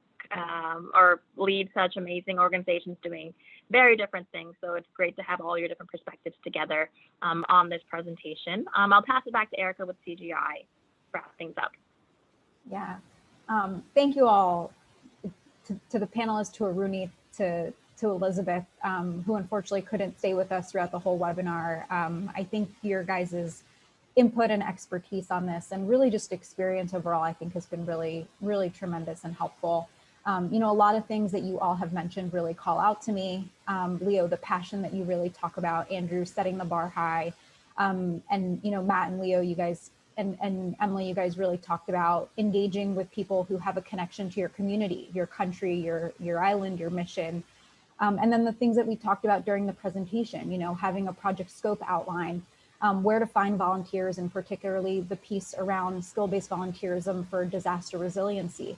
or lead such amazing organizations doing very different things. So it's great to have all your different perspectives together on this presentation. I'll pass it back to Erica with CGI to wrap things up. Yeah, thank you all, to the panelists, to Aruni, to Elizabeth, who unfortunately couldn't stay with us throughout the whole webinar. I think your guys's input and expertise on this, and really just experience overall, I think has been really, really tremendous and helpful. You know, a lot of things that you all have mentioned really call out to me. Leo, the passion that you really talk about, Andrew, setting the bar high, and, you know, Matt and Leo, you guys, and Emily, you guys really talked about engaging with people who have a connection to your community, your country, your island, your mission. And then the things that we talked about during the presentation, you know, having a project scope outline, where to find volunteers, and particularly the piece around skill-based volunteerism for disaster resiliency.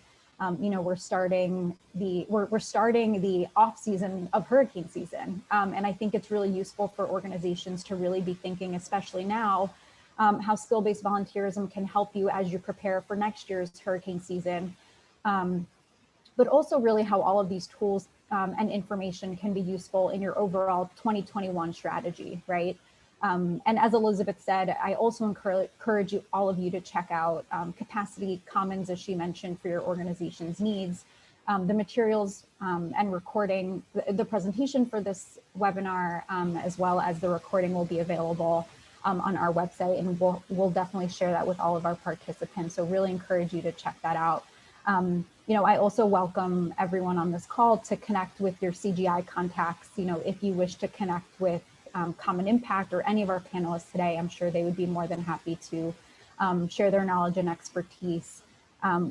You know, we're starting the off season of hurricane season. And I think it's really useful for organizations to really be thinking, especially now, how skill-based volunteerism can help you as you prepare for next year's hurricane season. But also really how all of these tools and information can be useful in your overall 2021 strategy, right? And as Elizabeth said, I also encourage you, all of you, to check out Capacity Commons, as she mentioned, for your organization's needs. The materials and recording, the presentation for this webinar, as well as the recording, will be available on our website, and we'll definitely share that with all of our participants. So really encourage you to check that out. You know, I also welcome everyone on this call to connect with your CGI contacts. You know, if you wish to connect with Common Impact or any of our panelists today, I'm sure they would be more than happy to share their knowledge and expertise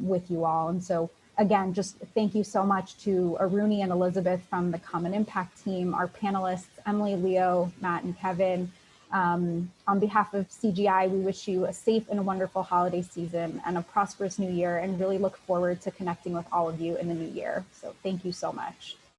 with you all. And so again, just thank you so much to Aruni and Elizabeth from the Common Impact team, our panelists, Emily, Leo, Matt, and Kevin. On behalf of CGI, we wish you a safe and a wonderful holiday season and a prosperous new year, and really look forward to connecting with all of you in the new year. So thank you so much.